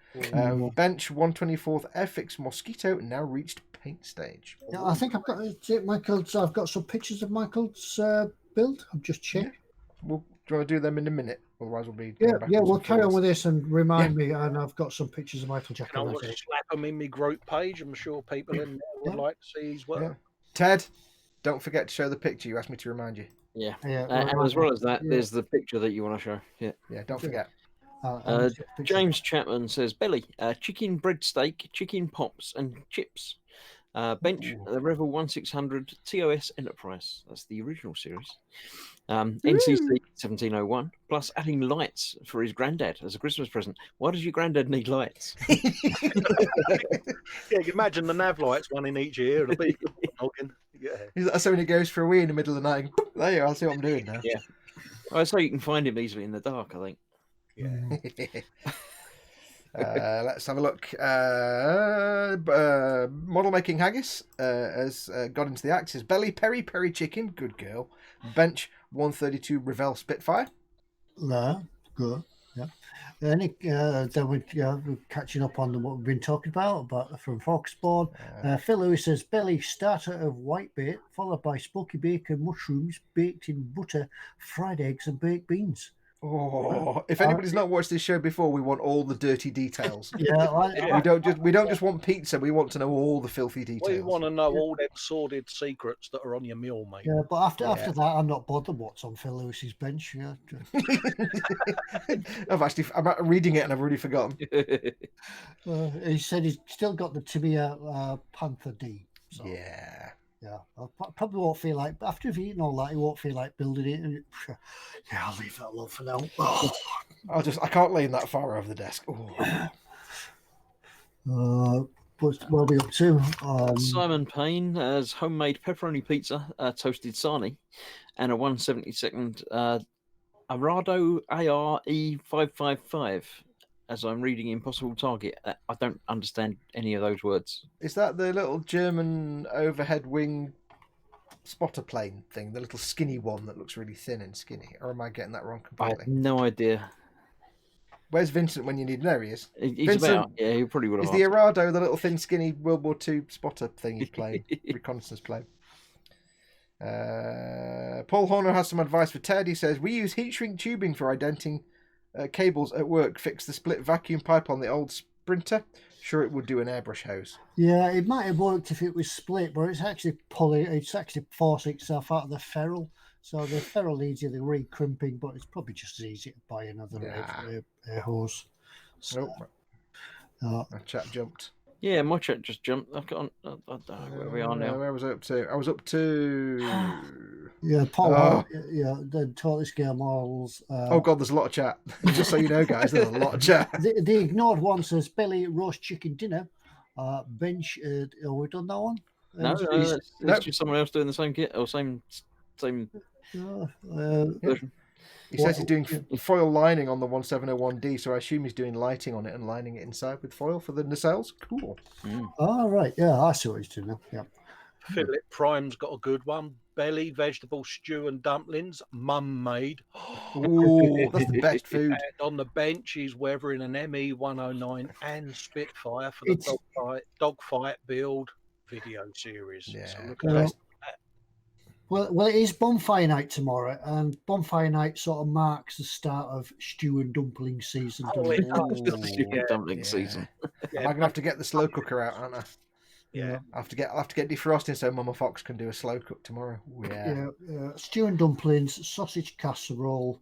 bench 124th Airfix Mosquito now reached paint stage. Yeah, I think I've got Michael's. I've got some pictures of Michael's build. I've just checked. Yeah. Do you want to do them in a minute? Otherwise, we'll be. We'll carry on with this and remind me. And I've got some pictures of Michael Jackson. I'll slap them in my group page. I'm sure people in there would like to see his work. Yeah. Ted, don't forget to show the picture. You asked me to remind you. Yeah. And as well as that, there's the picture that you want to show. Yeah. Yeah. Don't forget. James Chapman says belly, chicken breadsteak, chicken pops, and chips. Bench, the Revel 1600 TOS Enterprise. That's the original series. NCC 1701, plus adding lights for his granddad as a Christmas present. Why does your granddad need lights? Yeah, you imagine the nav lights, one in each ear. It'll be Yeah. So when he goes for a wee in the middle of the night, there you are, I see what I'm doing now. Yeah. So you can find him easily in the dark, I think. Yeah. Let's have a look. Model making haggis has got into the act. Says belly peri peri chicken, good girl. Bench 132 Revell Spitfire. No, good. Yeah. Then we're catching up on what we've been talking about from Foxx. Phil Lewis says belly starter of whitebait, followed by smoky bacon mushrooms baked in butter, fried eggs, and baked beans. Oh, if anybody's not watched this show before, we want all the dirty details. Yeah, we don't just want pizza. We want to know all the filthy details. We want to know all them sordid secrets that are on your meal, mate. Yeah, but after that, I'm not bothered what's on Phil Lewis's bench. Yeah. I'm reading it and I've already forgotten. He said he's still got the Tibia Panther D. So. Yeah, I probably won't feel like after you've eaten all that, you won't feel like building it. Yeah, I'll leave that alone for now. I can't lean that far over the desk. What's we up to? Simon Payne has homemade pepperoni pizza, toasted sarnie, and a 172nd Arado ARE555. As I'm reading Impossible Target, I don't understand any of those words. Is that the little German overhead wing spotter plane thing? The little skinny one that looks really thin and skinny? Or am I getting that wrong completely? I have no idea. Where's Vincent when you need him? There he is. He's Vincent, he probably would have. Is the Arado the little thin, skinny World War II spotter thing he's playing? Reconnaissance plane. Paul Horner has some advice for Ted. He says, we use heat shrink tubing for indenting cables at work. Fix the split vacuum pipe on the old Sprinter. Sure, it would do an airbrush hose. Yeah, it might have worked if it was split, but it's actually forcing itself out of the ferrule. So they're fairly easy. They're re-crimping, but it's probably just as easy to buy another air hose. So, my chat jumped. Yeah, my chat just jumped. I can't. I don't know where we are now. Where was I up to? I was up to. Paul. The Tortoise Scale models. Oh God, there's a lot of chat. Just so you know, guys, there's a lot of chat. The ignored one says belly roast chicken dinner. Bench. Have we done that one? No, it's just someone else doing the same kit or same version. He says he's doing foil lining on the 1701D, so I assume he's doing lighting on it and lining it inside with foil for the nacelles. Cool. Oh, right. Yeah, I see what he's doing now. Yeah. Philip Prime's got a good one. Belly, vegetable stew and dumplings, mum made. Ooh, that's the best food. And on the bench, he's weathering an ME 109 and Spitfire for the dogfight build video series. Yeah. So look at that. Well, it is bonfire night tomorrow, and bonfire night sort of marks the start of stew and dumpling season. Dumpling season. I'm gonna have to get the slow cooker out, aren't I? Yeah. I have to get defrosting so Mama Fox can do a slow cook tomorrow. Stew and dumplings, sausage casserole,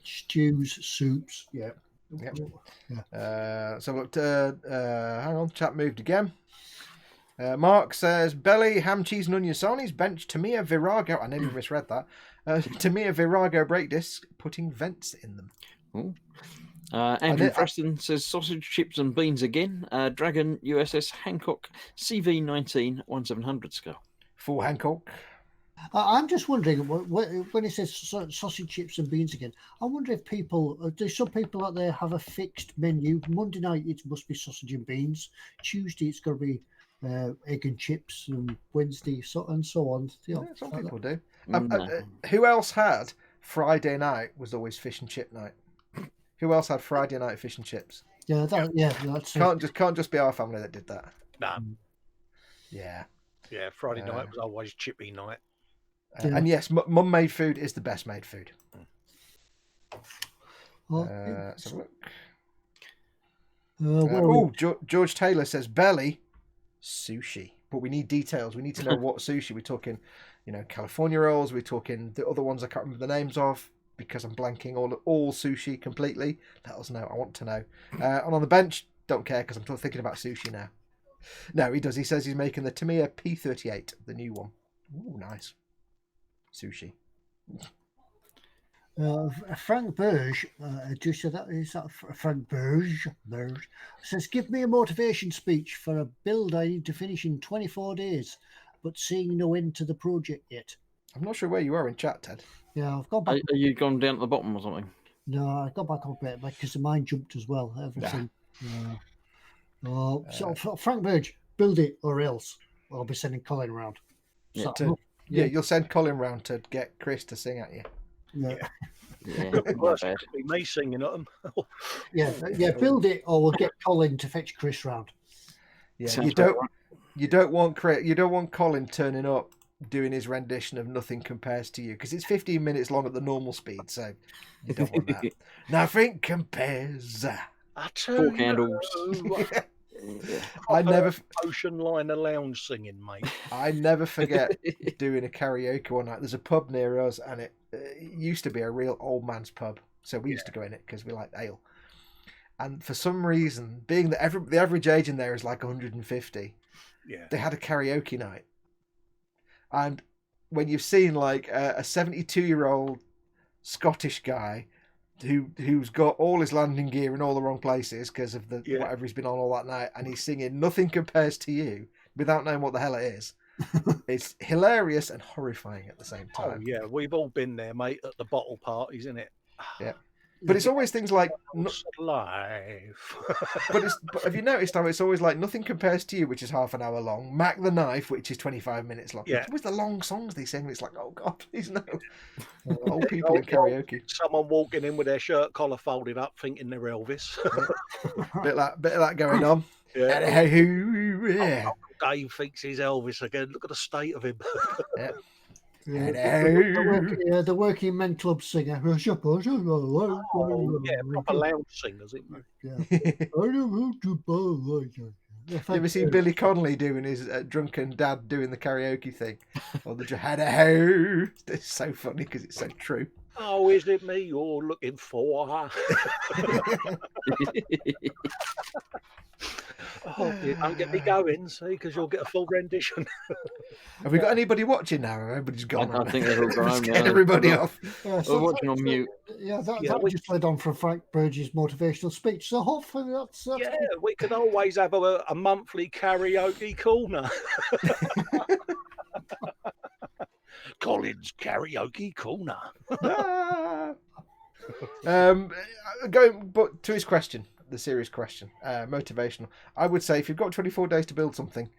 stews, soups. Yeah. So look, hang on, chat moved again. Mark says belly, ham, cheese, and onion sarnies. Bench Tamiya Virago. I nearly misread that. Tamiya Virago brake discs, putting vents in them. Ooh. Andrew Preston says sausage, chips, and beans again. Dragon USS Hancock CV-19 1700 scale. Full Hancock. I'm just wondering when it says sausage, chips, and beans again. I wonder if there's some people out there have a fixed menu. Monday night it must be sausage and beans. Tuesday it's got to be egg and chips, and Wednesday and so on. Some people do. Who else had Friday night was always fish and chip night? Who else had Friday night fish and chips? That's can't just be our family that did that. No. Yeah. Yeah, Friday night was always chippy night. And yes, mum made food is the best made food. Let's have a look. George Taylor says belly sushi, but we need details. We need to know what sushi we're talking. California rolls. We're talking the other ones I can't remember the names of because I'm blanking all sushi completely. Let us know. I want to know. And on the bench, don't care because I'm thinking about sushi now. No, he does. He says he's making the Tamiya P38, the new one. Ooh, nice. Sushi. Frank Burge, just said that is that Frank Burge says, give me a motivation speech for a build I need to finish in 24 days, but seeing no end to the project yet. I'm not sure where you are in chat, Ted. Yeah, I've gone back. Are you gone down to the bottom or something? No, I got back up a bit because mine jumped as well. Everything. So Frank Burge, build it or else I'll be sending Colin around. You'll send Colin round to get Chris to sing at you. Be me singing at them. Build it or we'll get Colin to fetch Chris round. Yeah, you don't want Colin turning up doing his rendition of Nothing Compares to You because it's 15 minutes long at the normal speed, so you don't want that. Nothing compares. Four candles. I never ocean liner lounge singing, mate. I never forget doing a karaoke one night. There's a pub near us, and it used to be a real old man's pub, so we used to go in it because we liked ale. And for some reason, being that the average age in there is like 150, they had a karaoke night. And when you've seen like a 72-year-old Scottish guy who's got all his landing gear in all the wrong places because of the whatever he's been on all that night, and he's singing Nothing Compares to You without knowing what the hell it is. It's hilarious and horrifying at the same time. Oh yeah, we've all been there, mate, at the bottle parties, isn't it? Yeah. But it's always things like life. but have you noticed how it's always like Nothing Compares to You, which is half an hour long, Mac the Knife, which is 25 minutes long. Yeah. It's always the long songs they sing. It's like, oh God, please no. Old people in karaoke. Someone walking in with their shirt collar folded up, thinking they're Elvis. bit of that going on. Yeah. Uncle Dave thinks he's Elvis again. Look at the state of him. Yeah. The working men club singer. Proper lounge singers, isn't it? You ever seen Billy Connolly doing his drunken dad doing the karaoke thing? Or the ho. It's so funny because it's so true. Oh, is it me you're looking for? Oh, you don't get me going, see, because you'll get a full rendition. Have we got anybody watching now? Everybody's gone. I think they're all gone. Scared everybody off. Yeah, We're watching on mute. Yeah, that just led on from Frank Burge's motivational speech. So hopefully that's Yeah, we could always have a monthly karaoke corner. Colin's karaoke corner. Going but to his question, the serious question, motivational. I would say if you've got 24 days to build something,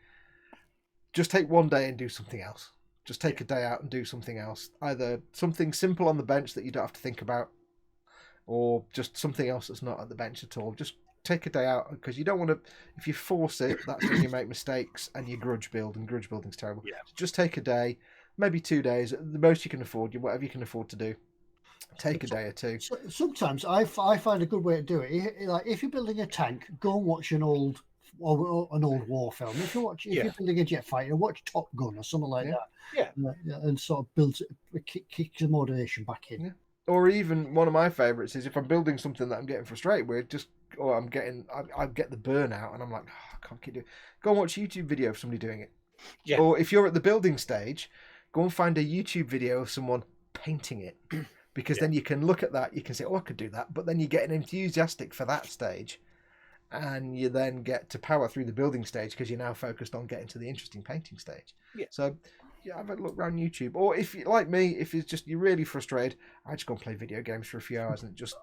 just take one day and do something else. Just take a day out and do something else. Either something simple on the bench that you don't have to think about, or just something else that's not at the bench at all. Just take a day out, because you don't want to, if you force it, that's when you make mistakes and you grudge build, and grudge building's terrible. Yeah. Just take a day, maybe 2 days, the most you can afford, whatever you can afford to do. Take a day or two. Sometimes I find a good way to do it. Like if you're building a tank, go and watch an old war film. If you're building a jet fighter, watch Top Gun or something like that. Yeah, and sort of builds it, kick the motivation back in. Yeah. Or even one of my favourites is if I'm building something that I'm getting frustrated with, I get the burnout and I'm like, oh, I can't keep doing it. Go and watch a YouTube video of somebody doing it. Yeah. Or if you're at the building stage, go and find a YouTube video of someone painting it. Because then you can look at that, you can say, oh, I could do that. But then you get enthusiastic for that stage. And you then get to power through the building stage because you're now focused on getting to the interesting painting stage. Yeah. So have a look around YouTube. Or if you like me, if it's just you're really frustrated, I just go and play video games for a few hours and it just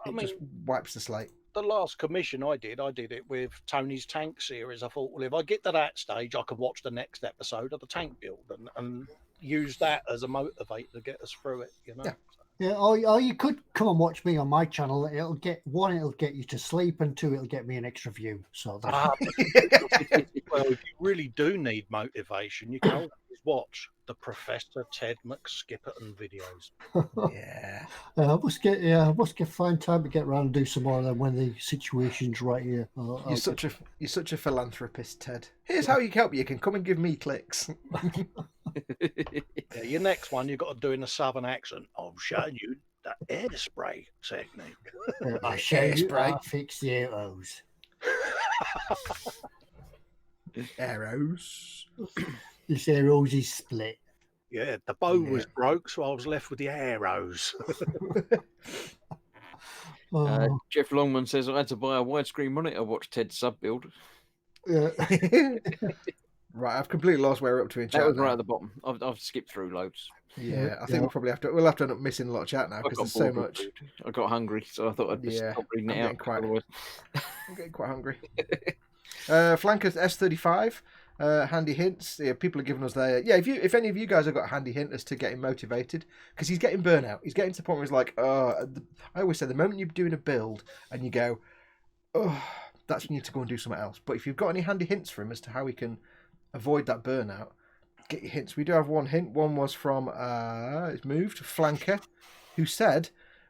wipes the slate. The last commission I did it with Tony's Tank series. I thought, well, if I get to that stage, I can watch the next episode of the tank build and use that as a motivator to get us through it, you know? Yeah. Yeah, or you could come and watch me on my channel. It'll get you to sleep, and 2, it'll get me an extra view. So well, if you really do need motivation, you can always watch the Professor Ted McSkipperton videos. Yeah, I must find time to get around and do some more of them when the situation's right here. You're such a philanthropist, Ted. Here's how you can help. You can come and give me clicks. Yeah, your next one you've got to do in a southern accent. I'm showing you the airspray technique. I show you how to fix the arrows. Arrows. This arrows is split. Yeah, the bow was broke, so I was left with the arrows. Jeff Longman says, I had to buy a widescreen monitor to watch Ted's sub build. Yeah. Right, I've completely lost where we're up to in chat. That was right at the bottom. I've skipped through loads. Yeah, I think we'll have to end up missing a lot of chat now because there's so much. I got hungry, so I thought I'd just stop reading it out. I'm getting quite hungry. Flankers S35, handy hints. Yeah, people are giving us their if any of you guys have got a handy hint as to getting motivated, because he's getting burnout. He's getting to the point where he's like, I always say the moment you're doing a build and you go, oh, that's when you need to go and do something else. But if you've got any handy hints for him as to how he can avoid that burnout, get your hints. We do have one hint. One was from it's moved Flanker, who said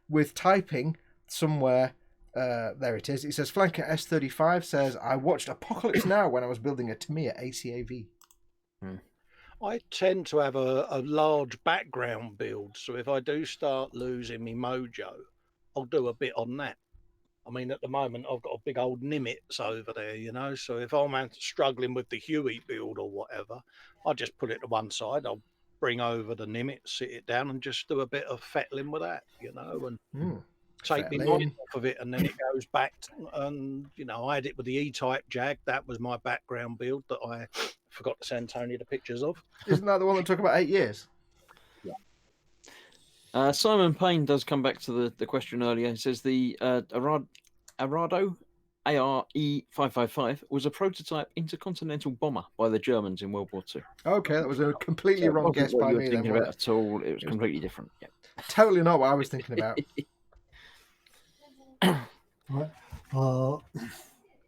with typing somewhere there it is. It says Flanker S35 says, I watched Apocalypse Now when I was building a Tamiya ACAV. I tend to have a large background build, so if I do start losing my mojo, I'll do a bit on that. I mean, at the moment, I've got a big old Nimitz over there, you know, so if I'm struggling with the Huey build or whatever, I just put it to one side. I'll bring over the Nimitz, sit it down and just do a bit of fettling with that, you know, and take my mind off of it, and then it goes back and, you know, I had it with the E-Type Jag. That was my background build that I forgot to send Tony the pictures of. Isn't that the one that took about 8 years? Simon Payne does come back to the question earlier. He says the Arado ARE555 was a prototype intercontinental bomber by the Germans in World War II. Okay, that was a completely wrong guess by me. Thinking about at all, it was completely different. Yeah. Totally not what I was thinking about.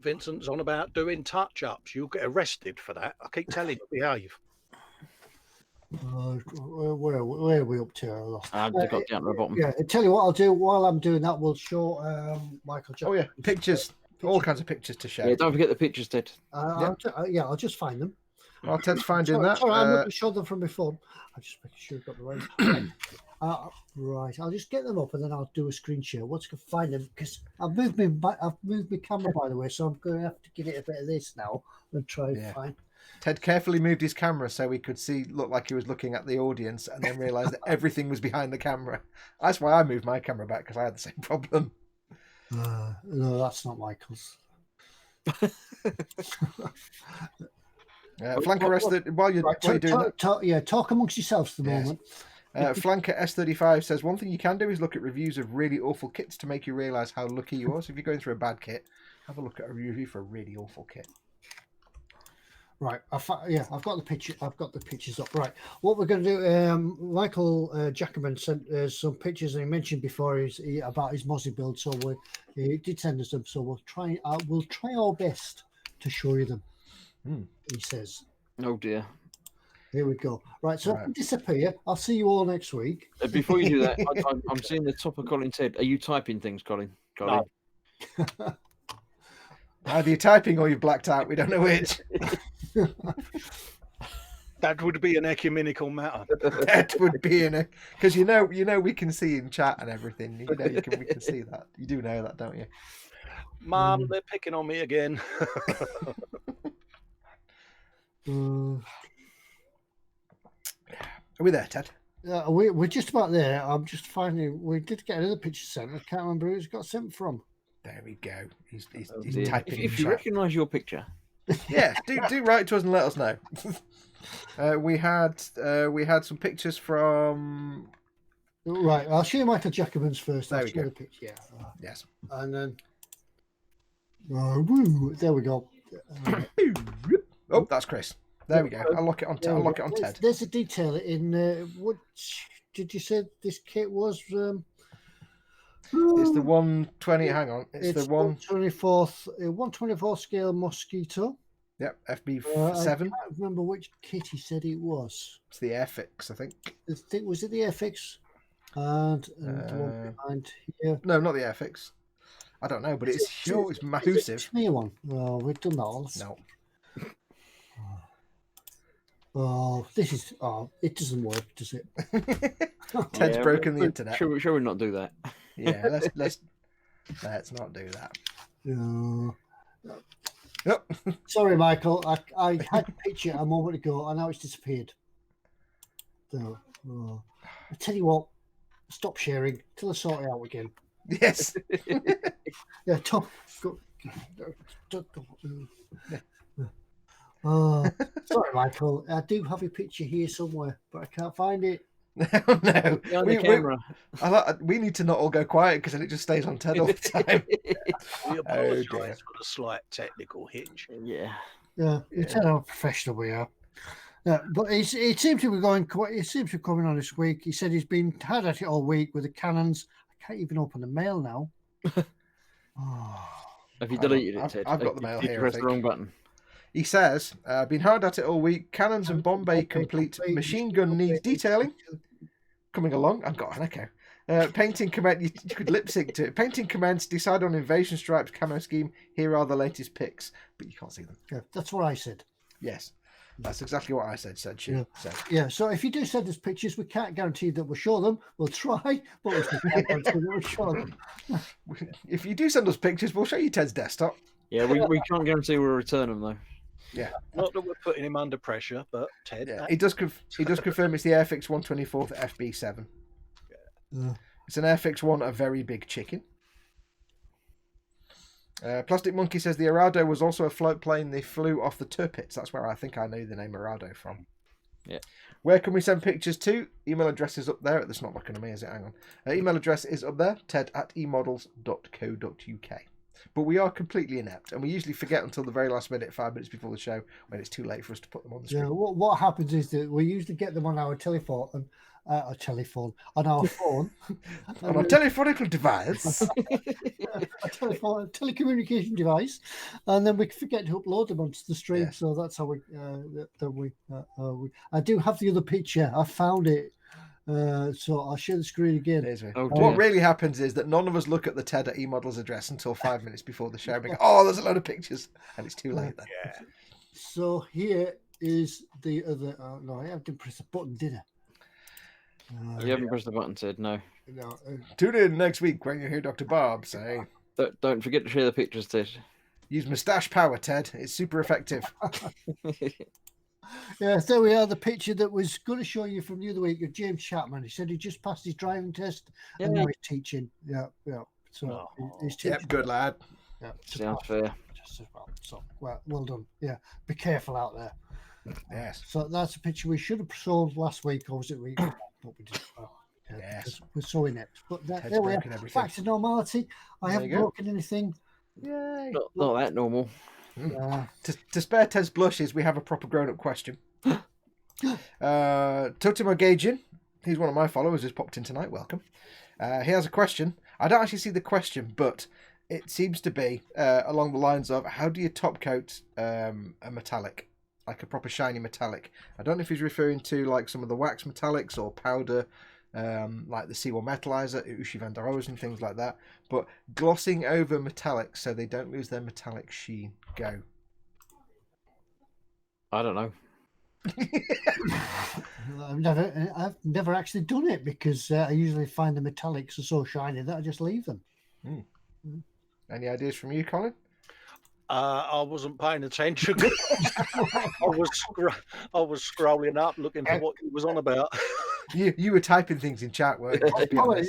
Vincent's on about doing touch-ups. You'll get arrested for that. I keep telling you, behave. Where are we up to? I got down to the bottom. Yeah, I tell you what I'll do while I'm doing that. We'll show Michael Jackson. Oh yeah, pictures. All kinds of pictures to show. Yeah, don't forget the pictures, Ted. I'll just find them. While Ted's finding that. Sorry, I'm looking show them from my phone. I'm just making sure I've got the right. Right, I'll just get them up and then I'll do a screen share. Once I can find them, because I've moved my camera, by the way, so I'm going to have to give it a bit of this now and try and find. Ted carefully moved his camera so he could look like he was looking at the audience, and then realised that everything was behind the camera. That's why I moved my camera back, because I had the same problem. No, that's not Michael's. Flanker while you're doing that. Talk amongst yourselves for the moment. Flanker S35 says one thing you can do is look at reviews of really awful kits to make you realise how lucky you are. So if you're going through a bad kit, have a look at a review for a really awful kit. Right, I've got the picture. I've got the pictures up. Right, what we're going to do? Michael Jackman sent some pictures, and he mentioned before about his Mozzie build. So he did send us them. So we'll try our best to show you them. He says. Oh dear. Here we go. Right, so if you disappear, I'll see you all next week. Before you do that, I'm seeing the top of Colin's head. Are you typing things, Colin? No. Either you're typing or you've blacked out. We don't know which. That would be an ecumenical matter. That would be because you know we can see in chat and everything. We can see that. You do know that, don't you? Mum, they're picking on me again. Are we there, Ted? We're just about there. I'm just finding. We did get another picture sent. I can't remember who it's got sent from. There we go. He's He's typing. If you recognise your picture, yeah, do write to us and let us know. We had some pictures from. Right, I'll show you Michael Jackman's first. There we go. The picture. Yeah. Yes. And then. There we go. Oh, that's Chris. There we go. I'll lock it on. I'll lock it on Ted. There's a detail in which did you say this kit was? It's the 120. Hang on. It's the 124 scale Mosquito. Yep, FB7. I can't remember which kit he said it was. It's the Airfix, I think. Was it the Airfix? And the one behind here. No, not the Airfix. I don't know, but it's sure it's massive. It's me one. Well, we've done that all. No. Oh, it doesn't work, does it? Ted's broken the internet. Shall we not do that? Yeah, let's not do that. No. Yep. Sorry, Michael. I had a picture a moment ago, and now it's disappeared. So, I tell you what, stop sharing till I sort it out again. Yes. Yeah, Tom. Oh, sorry, Michael. I do have a picture here somewhere, but I can't find it. No. Camera. We need to not all go quiet because then it just stays on Ted all the time. We apologise for the slight technical hitch. Yeah. Yeah, you tell how professional we are. Yeah, but it seems to be going. It seems to be coming on this week. He said he's been hard at it all week with the cannons. I can't even open the mail now. Have you deleted it, Ted? I've got the mail Did here. you press the wrong button? He says, been hard at it all week. Cannons and Bombay complete. Machine gun needs detailing. Coming along. I've got an echo. Painting command. You could lip sync to it. Painting commands. Decide on invasion stripes camo scheme. Here are the latest pics, but you can't see them. Yeah, that's what I said. Yes, that's exactly what I said. Said she. Yeah. So. Yeah. So if you do send us pictures, we can't guarantee that we'll show them. We'll try, but we can't guarantee that we'll show them. If you do send us pictures, we'll show you Ted's desktop. Yeah, we can't guarantee we'll return them though. Yeah. Not that we're putting him under pressure, but Ted. Yeah, he does confirm it's the Airfix 124th FB7. Yeah. It's an Airfix 1, a very big chicken. Plastic Monkey says the Arado was also a float plane. They flew off the Tirpitz. That's where I think I know the name Arado from. Yeah. Where can we send pictures to? Email address is up there. That's not looking at me, is it? Hang on. Email address is up there. ted@emodels.co.uk. But we are completely inept, and we usually forget until the very last minute, 5 minutes before the show, when it's too late for us to put them on the screen. Yeah, what happens is that we usually get them on our telephone, on our phone, on a telephonical device, a telecommunication device, and then we forget to upload them onto the stream. Yeah. So that's how I do have the other picture. I found it. So I'll share the screen again. What really happens is that none of us look at the Ted at eModels address until 5 minutes before the show. And we go, oh, there's a load of pictures, and it's too late then. Yeah. So here is the other. No, I didn't press the button, did I? You haven't pressed the button, Ted. No. No. Tune in next week when you hear Dr. Bob say. Don't forget to share the pictures, Ted. Use moustache power, Ted. It's super effective. Yeah, there we are. The picture that was going to show you from the other week of James Chapman. He said he just passed his driving test and now he's teaching. Yeah. So he's teaching. Yep, good lad. Yeah, sounds fair. Just as well. So well done. Yeah, be careful out there. Yes. So that's a picture we should have sold last week, or was it week? But we didn't. Well, yes. We're so inept. But Ted's there we are. everything. Back to normality. I haven't broken anything. Yay. Not that normal. To spare Ted's blushes, we have a proper grown-up question. Totimo Gagin, he's one of my followers who's popped in tonight. Welcome. He has a question. I don't actually see the question, but it seems to be along the lines of, how do you top coat a metallic, like a proper shiny metallic? I don't know if he's referring to like some of the wax metallics or powder, like the C1 Metalizer, Ushi Van der Rohe and things like that, but glossing over metallics so they don't lose their metallic sheen. Go. I don't know. I've never actually done it because I usually find the metallics are so shiny that I just leave them. Any ideas from you, Colin? I wasn't paying attention. I was scrolling up looking for what he was on about. You were typing things in chat, weren't you?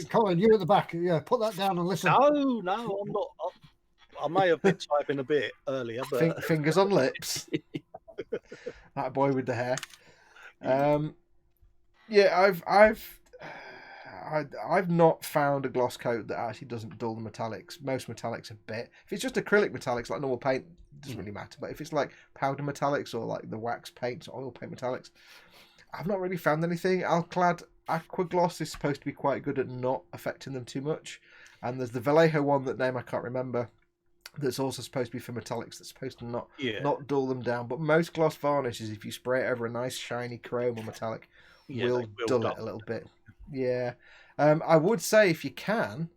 Colin, you're at the back. Yeah, put that down and listen. No, I'm not. I may have been typing a bit earlier, but fingers on lips. That boy with the hair. Yeah, I've not found a gloss coat that actually doesn't dull the metallics. Most metallics a bit. If it's just acrylic metallics like normal paint, it doesn't really matter. But if it's like powder metallics or like the wax paints, oil paint metallics, I've not really found anything. Alclad Aqua Gloss is supposed to be quite good at not affecting them too much. And there's the Vallejo one, that name I can't remember, that's also supposed to be for metallics, that's supposed to not dull them down. But most gloss varnishes, if you spray it over a nice shiny chrome or metallic, will dull it a little bit. Yeah. I would say, if you can,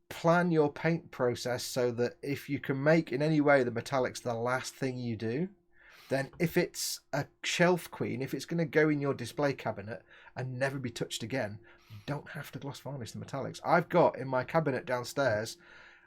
plan your paint process so that if you can make in any way the metallics the last thing you do, then if it's a shelf queen, if it's going to go in your display cabinet and never be touched again, you don't have to gloss varnish the metallics. I've got in my cabinet downstairs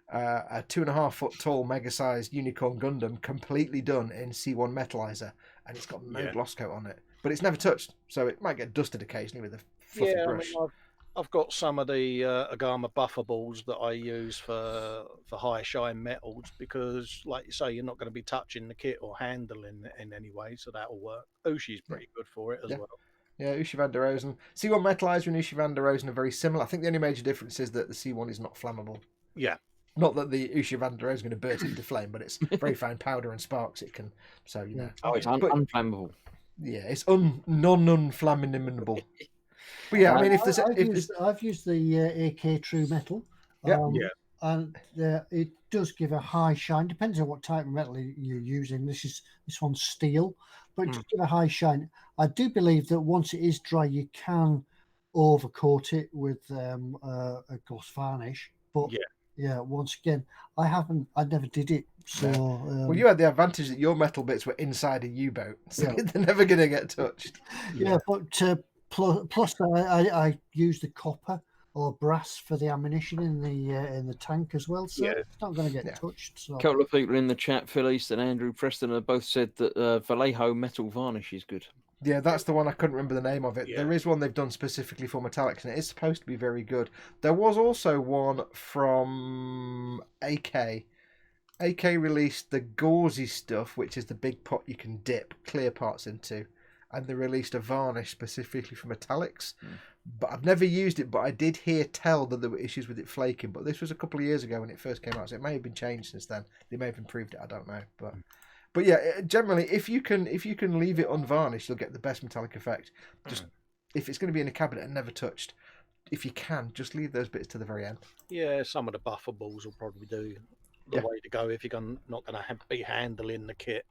a 2.5 foot tall mega sized Unicorn Gundam completely done in C1 Metalizer, and it's got no gloss coat on it, but it's never touched, so it might get dusted occasionally with a fluffy brush. I mean, I've got some of the Agama buffer balls that I use for high shine metals because, like you say, you're not going to be touching the kit or handling it in any way, so that'll work. Ushi's pretty good for it as well. Yeah, Ushi Van der Rohe. C1 Metalizer and Ushi Van der Rohe are very similar. I think the only major difference is that the C1 is not flammable. Yeah. Not that the Ushi Van der Rohe is going to burst into flame, but it's very fine powder and sparks. It can, so you know. Oh, it's unflammable. Yeah, it's non-unflammable. But yeah, I mean, I've used the AK True Metal. And it does give a high shine. Depends on what type of metal you're using. This one's steel, but it does give a high shine. I do believe that once it is dry, you can overcoat it with a gloss varnish. But once again, I never did it. So well, you had the advantage that your metal bits were inside a U-boat, so they're never going to get touched. But plus I use the copper or brass for the ammunition in the tank as well, so it's not going to get touched. So. A couple of people in the chat, Phil East and Andrew Preston, have both said that Vallejo metal varnish is good. Yeah, that's the one. I couldn't remember the name of it. Yeah. There is one they've done specifically for metallics, and it is supposed to be very good. There was also one from AK. AK released the gauzy stuff, which is the big pot you can dip clear parts into, and they released a varnish specifically for metallics. But I've never used it, but I did hear tell that there were issues with it flaking. But this was a couple of years ago when it first came out, so it may have been changed since then. They may have improved it, I don't know. But yeah, generally, if you can leave it unvarnished, you'll get the best metallic effect. Just if it's going to be in a cabinet and never touched, if you can, just leave those bits to the very end. Yeah, some of the buffer balls will probably do the way to go if you're not going to be handling the kit.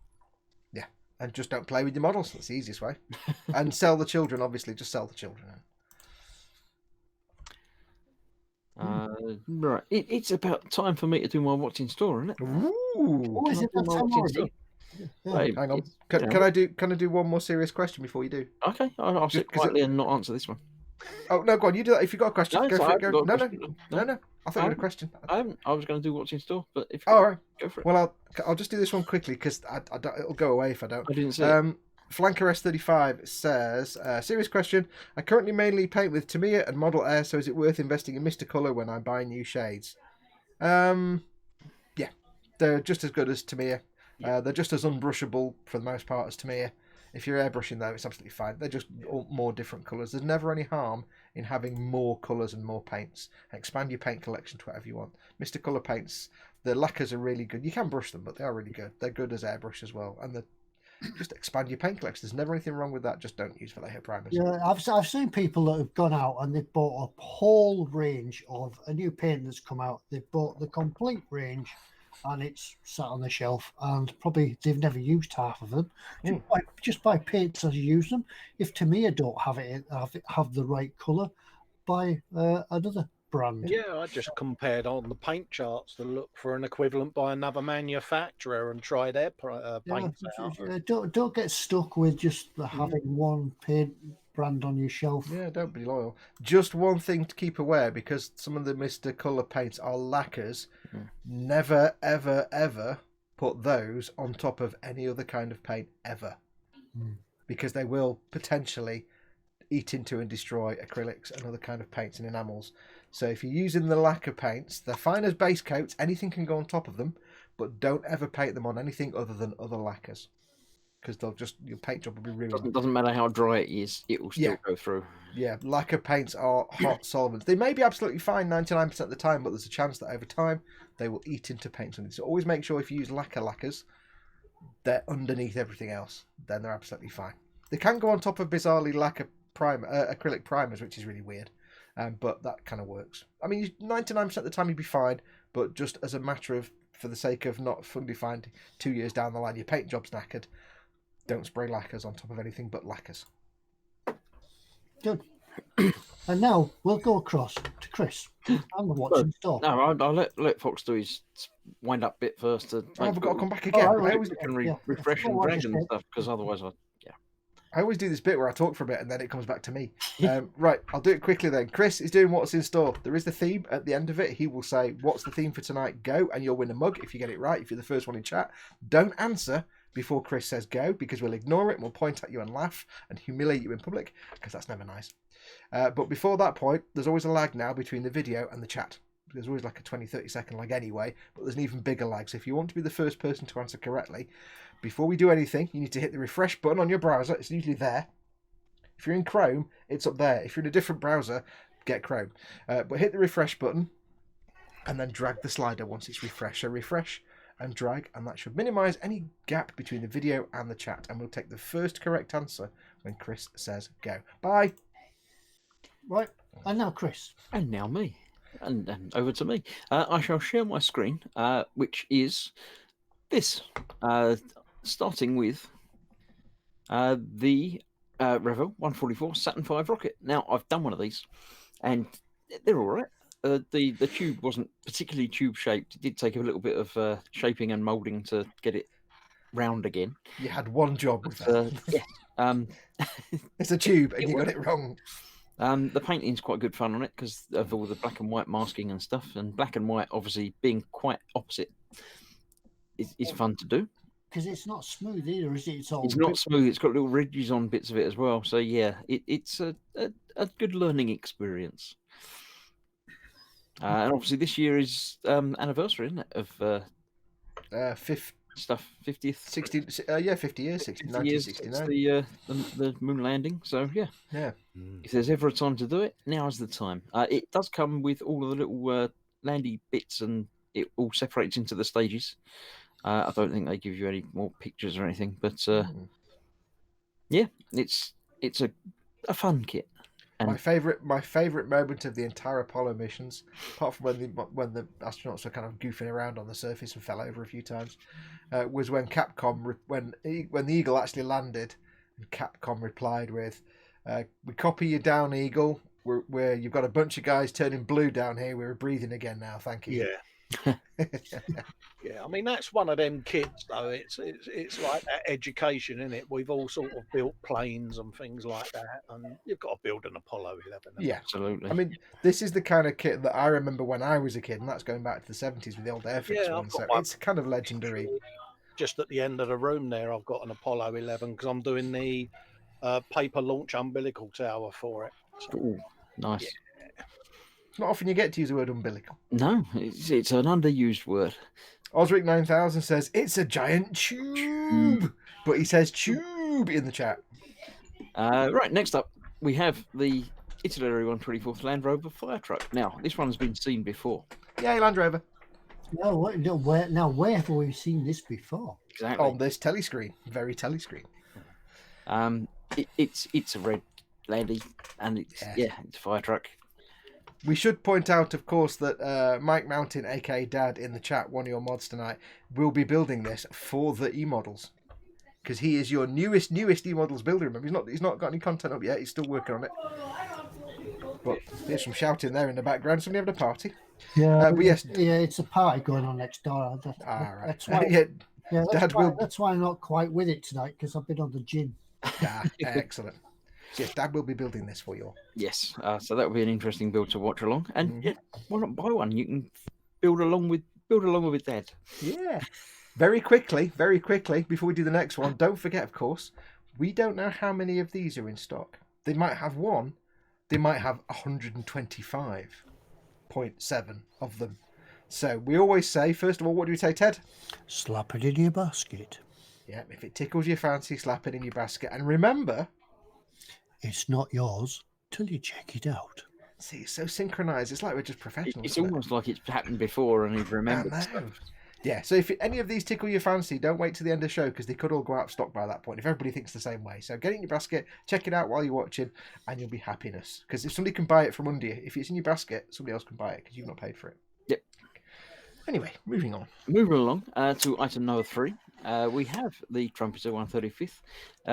Yeah, and just don't play with your models. That's the easiest way. And sell the children, obviously. Just sell the children. Right, it's about time for me to do my what's in store, isn't it? Ooh. Oh, is it that time already? Hey, Hang on. it's, Can I do one more serious question before you do? Okay, I'll sit quietly and not answer this one. Oh no, go on. You do that. If you got a question, No, go so for I it. Go. haven't got a No. question. I thought you had a question. I was going to do what's in store, but if All right. go for it. Well, I'll just do this one quickly because it'll go away if I don't. I didn't see it. Flanker S35 says, serious question. I currently mainly paint with Tamiya and Model Air, so is it worth investing in Mr. Colour when I buy new shades? Yeah, they're just as good as Tamiya. They're just as unbrushable for the most part as Tamiya. If you're airbrushing though, it's absolutely fine. They're just all more different colours. There's never any harm in having more colours and more paints. Expand your paint collection to whatever you want. Mr. Colour paints, the lacquers are really good. You can brush them, but they are really good. They're good as airbrush as well. And just expand your paint collection. There's never anything wrong with that. Just don't use Vallejo primers. Yeah, I've seen people that have gone out and they've bought a whole range of a new paint that's come out. They've bought the complete range, and it's sat on the shelf, and probably they've never used half of them. Just buy paints as you use them. If Tamiya don't have the right colour, buy another brand. Yeah, I just compared on the paint charts to look for an equivalent by another manufacturer and try their paints out. Don't get stuck with just having one paint brand on your shelf. Yeah, don't be loyal. Just one thing to keep aware, because some of the Mr. Colour paints are lacquers. Never, ever, ever put those on top of any other kind of paint ever. Because they will potentially eat into and destroy acrylics and other kind of paints and enamels. So if you're using the lacquer paints, they're fine as base coats. Anything can go on top of them, but don't ever paint them on anything other than other lacquers, because your paint job will be ruined. Doesn't matter how dry it is, it will still go through. Yeah, lacquer paints are hot solvents. They may be absolutely fine 99% of the time, but there's a chance that over time they will eat into paint. So always make sure if you use lacquers, they're underneath everything else. Then they're absolutely fine. They can go on top of bizarrely lacquer acrylic primers, which is really weird, but that kind of works. I mean, 99% of the time you'd be fine, but just as a matter of, for the sake of not fully finding 2 years down the line your paint job's knackered, don't spray lacquers on top of anything but lacquers. Good. And now we'll go across to Chris and what's in store. No, I'll let Foxx do his wind up bit first. I've got to come back again. Oh, I always refresh and drag and stuff, because otherwise I always do this bit where I talk for a bit and then it comes back to me. Right, I'll do it quickly then. Chris is doing what's in store. There is the theme at the end of it. He will say, what's the theme for tonight? Go, and you'll win a mug if you get it right, if you're the first one in chat. Don't answer before Chris says go, because we'll ignore it and we'll point at you and laugh and humiliate you in public, because that's never nice. But before that point, there's always a lag now between the video and the chat. There's always like a 20-30 second lag anyway, but there's an even bigger lag. So if you want to be the first person to answer correctly, before we do anything, you need to hit the refresh button on your browser. It's usually there. If you're in Chrome, it's up there. If you're in a different browser, get Chrome. But hit the refresh button and then drag the slider once it's refreshed. So refresh and drag, and that should minimize any gap between the video and the chat. And we'll take the first correct answer when Chris says go. Bye. Right, and now Chris. And now me. And over to me. I shall share my screen, which is this. Starting with the Revo 144 Saturn V rocket. Now, I've done one of these, and they're all right. The tube wasn't particularly tube-shaped. It did take a little bit of shaping and moulding to get it round again. You had one job with that. Yeah. It's a tube, and you got it wrong. The painting's quite good fun on it because of all the black and white masking and stuff. And black and white, obviously, being quite opposite, is fun to do. Because it's not smooth either, is it? It's not smooth. It's got little ridges on bits of it as well. So yeah, it's a good learning experience. And obviously this year is anniversary, isn't it, of 50th, 60, 50 years, 1969. Years the moon landing. So yeah. If there's ever a time to do it, now's the time. It does come with all of the little landy bits, and it all separates into the stages. I don't think they give you any more pictures or anything, but yeah, it's a fun kit. And my favorite moment of the entire Apollo missions, apart from when the astronauts were kind of goofing around on the surface and fell over a few times, was when Capcom when the Eagle actually landed, and Capcom replied with, "We copy you down, Eagle. where you've got a bunch of guys turning blue down here. We're breathing again now. Thank you. Yeah. Yeah, I mean that's one of them kits though. It's like that education, isn't it? We've all sort of built planes and things like that, and you've got to build an Apollo 11. Yeah, absolutely. I mean, this is the kind of kit that I remember when I was a kid, and that's going back to the 70s with the old Airfix one. So it's kind of legendary. Just at the end of the room there, I've got an Apollo 11 because I'm doing the paper launch umbilical tower for it. So, Ooh, nice. Yeah. It's not often you get to use the word umbilical. No, it's an underused word. Osric 9000 says it's a giant tube, but he says tube in the chat. Right, next up we have the Italy 124th Land Rover fire truck. Now this one's been seen before. Yay, Land Rover. Where have we seen this before? Exactly. On this telescreen, very telescreen. It's a red lady, and it's a fire truck. We should point out, of course, that Mike Mountain, aka Dad, in the chat, one of your mods tonight, will be building this for the eModels, because he is your newest eModels builder. Remember, he's not got any content up yet. He's still working on it. But there's some shouting there in the background. Somebody having a party. Yeah, but yes, it's a party going on next door. right. That's why. That's why I'm not quite with it tonight, because I've been on the gin. Excellent. Yes, Dad will be building this for you. Yes, so that will be an interesting build to watch along. And why not buy one? You can build along with Dad. Yeah. Very quickly, before we do the next one, don't forget, of course, we don't know how many of these are in stock. They might have one. They might have 125.7 of them. So we always say, first of all, what do we say, Ted? Slap it in your basket. Yeah, if it tickles your fancy, slap it in your basket. And remember, it's not yours till you check it out. See, it's so synchronized. It's like we're just professionals. It's almost like it's happened before and you've remembered stuff. Yeah, so if any of these tickle your fancy, don't wait till the end of the show, because they could all go out of stock by that point if everybody thinks the same way. So get it in your basket, check it out while you're watching, and you'll be happiness. Because if somebody can buy it from under you, if it's in your basket, somebody else can buy it because you've not paid for it. Yep. Anyway, moving on. Moving along to item number 3. We have the Trumpeter 135th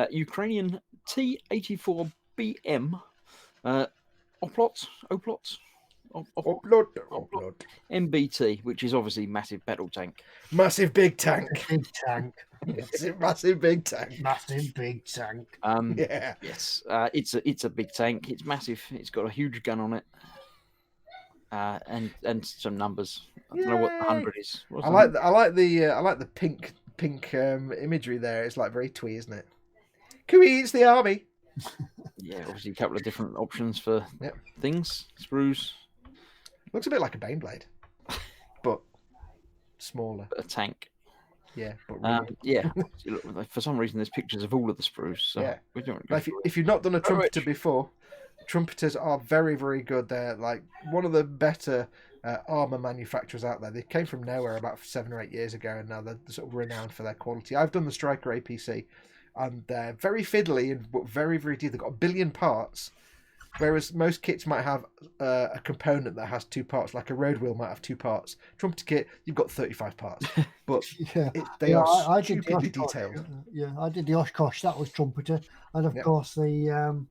Ukrainian T-84BM Oplot MBT, which is obviously massive battle tank. Massive big tank. Big tank. Massive big tank. Massive big tank. Yeah. Yes. It's a big tank. It's massive. It's got a huge gun on it. And some numbers. I don't know what the 100 is. I like the pink imagery there. It's like very twee, isn't it? Cooey, it's the army. Yeah, obviously a couple of different options for things. Sprues. Looks a bit like a Baneblade, but smaller. A tank. Yeah, but really. Yeah. For some reason, there's pictures of all of the sprues. So yeah. We don't if you've not done a trumpeter before, trumpeters are very, very good. They're like one of the better armor manufacturers out there. They came from nowhere about 7 or 8 years ago, and now they're sort of renowned for their quality. I've done the Striker APC, and they're very fiddly but very, very deep. They've got 1 billion parts, whereas most kits might have a component that has 2 parts, like a road wheel might have 2 parts. Trumpeter kit, you've got 35 parts, but they are stupidly detailed. Yeah, I did the Oshkosh. That was trumpeter, and of course the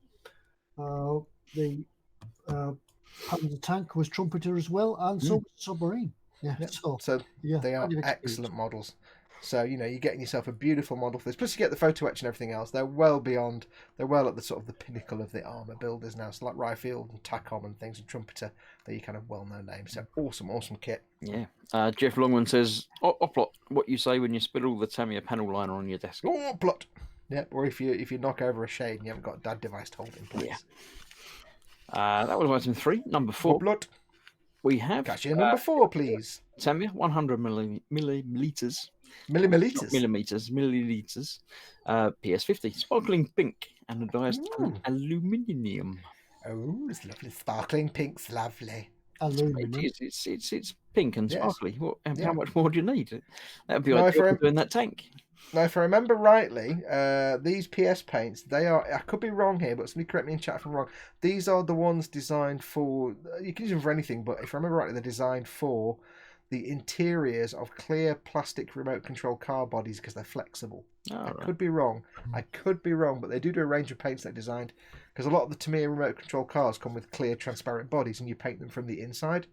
Panzer tank was trumpeter as well, and so was submarine. Yeah, so they are excellent models. So you're getting yourself a beautiful model for this. Plus you get the photo etch and everything else. They're well at the sort of the pinnacle of the armor builders now. So like Ryefield and TACOM and things, and Trumpeter, they're your kind of well-known names. So awesome kit. Yeah. Jeff Longman says, Oplot, what you say when you spill all the Tamiya panel liner on your desk. Oplot. Yeah, or if you knock over a shade and you haven't got a dad device to hold it in place. Yeah. That was item 3. Number 4. Oplot. We have number 4, please. Tamiya 100 milliliters. Milliliters. PS50, sparkling pink, anodized aluminium. Oh, it's lovely. Sparkling pink's lovely. Aluminium. It's pink and sparkly. How much more do you need? That'd be ideal for doing that tank. Now, if I remember rightly, these PS paints, they are, I could be wrong here, but somebody correct me in chat if I'm wrong. These are the ones designed for, you can use them for anything, but if I remember rightly, they're designed for the interiors of clear plastic remote control car bodies because they're flexible. I could be wrong. But they do a range of paints they designed, because a lot of the Tamiya remote control cars come with clear, transparent bodies, and you paint them from the inside.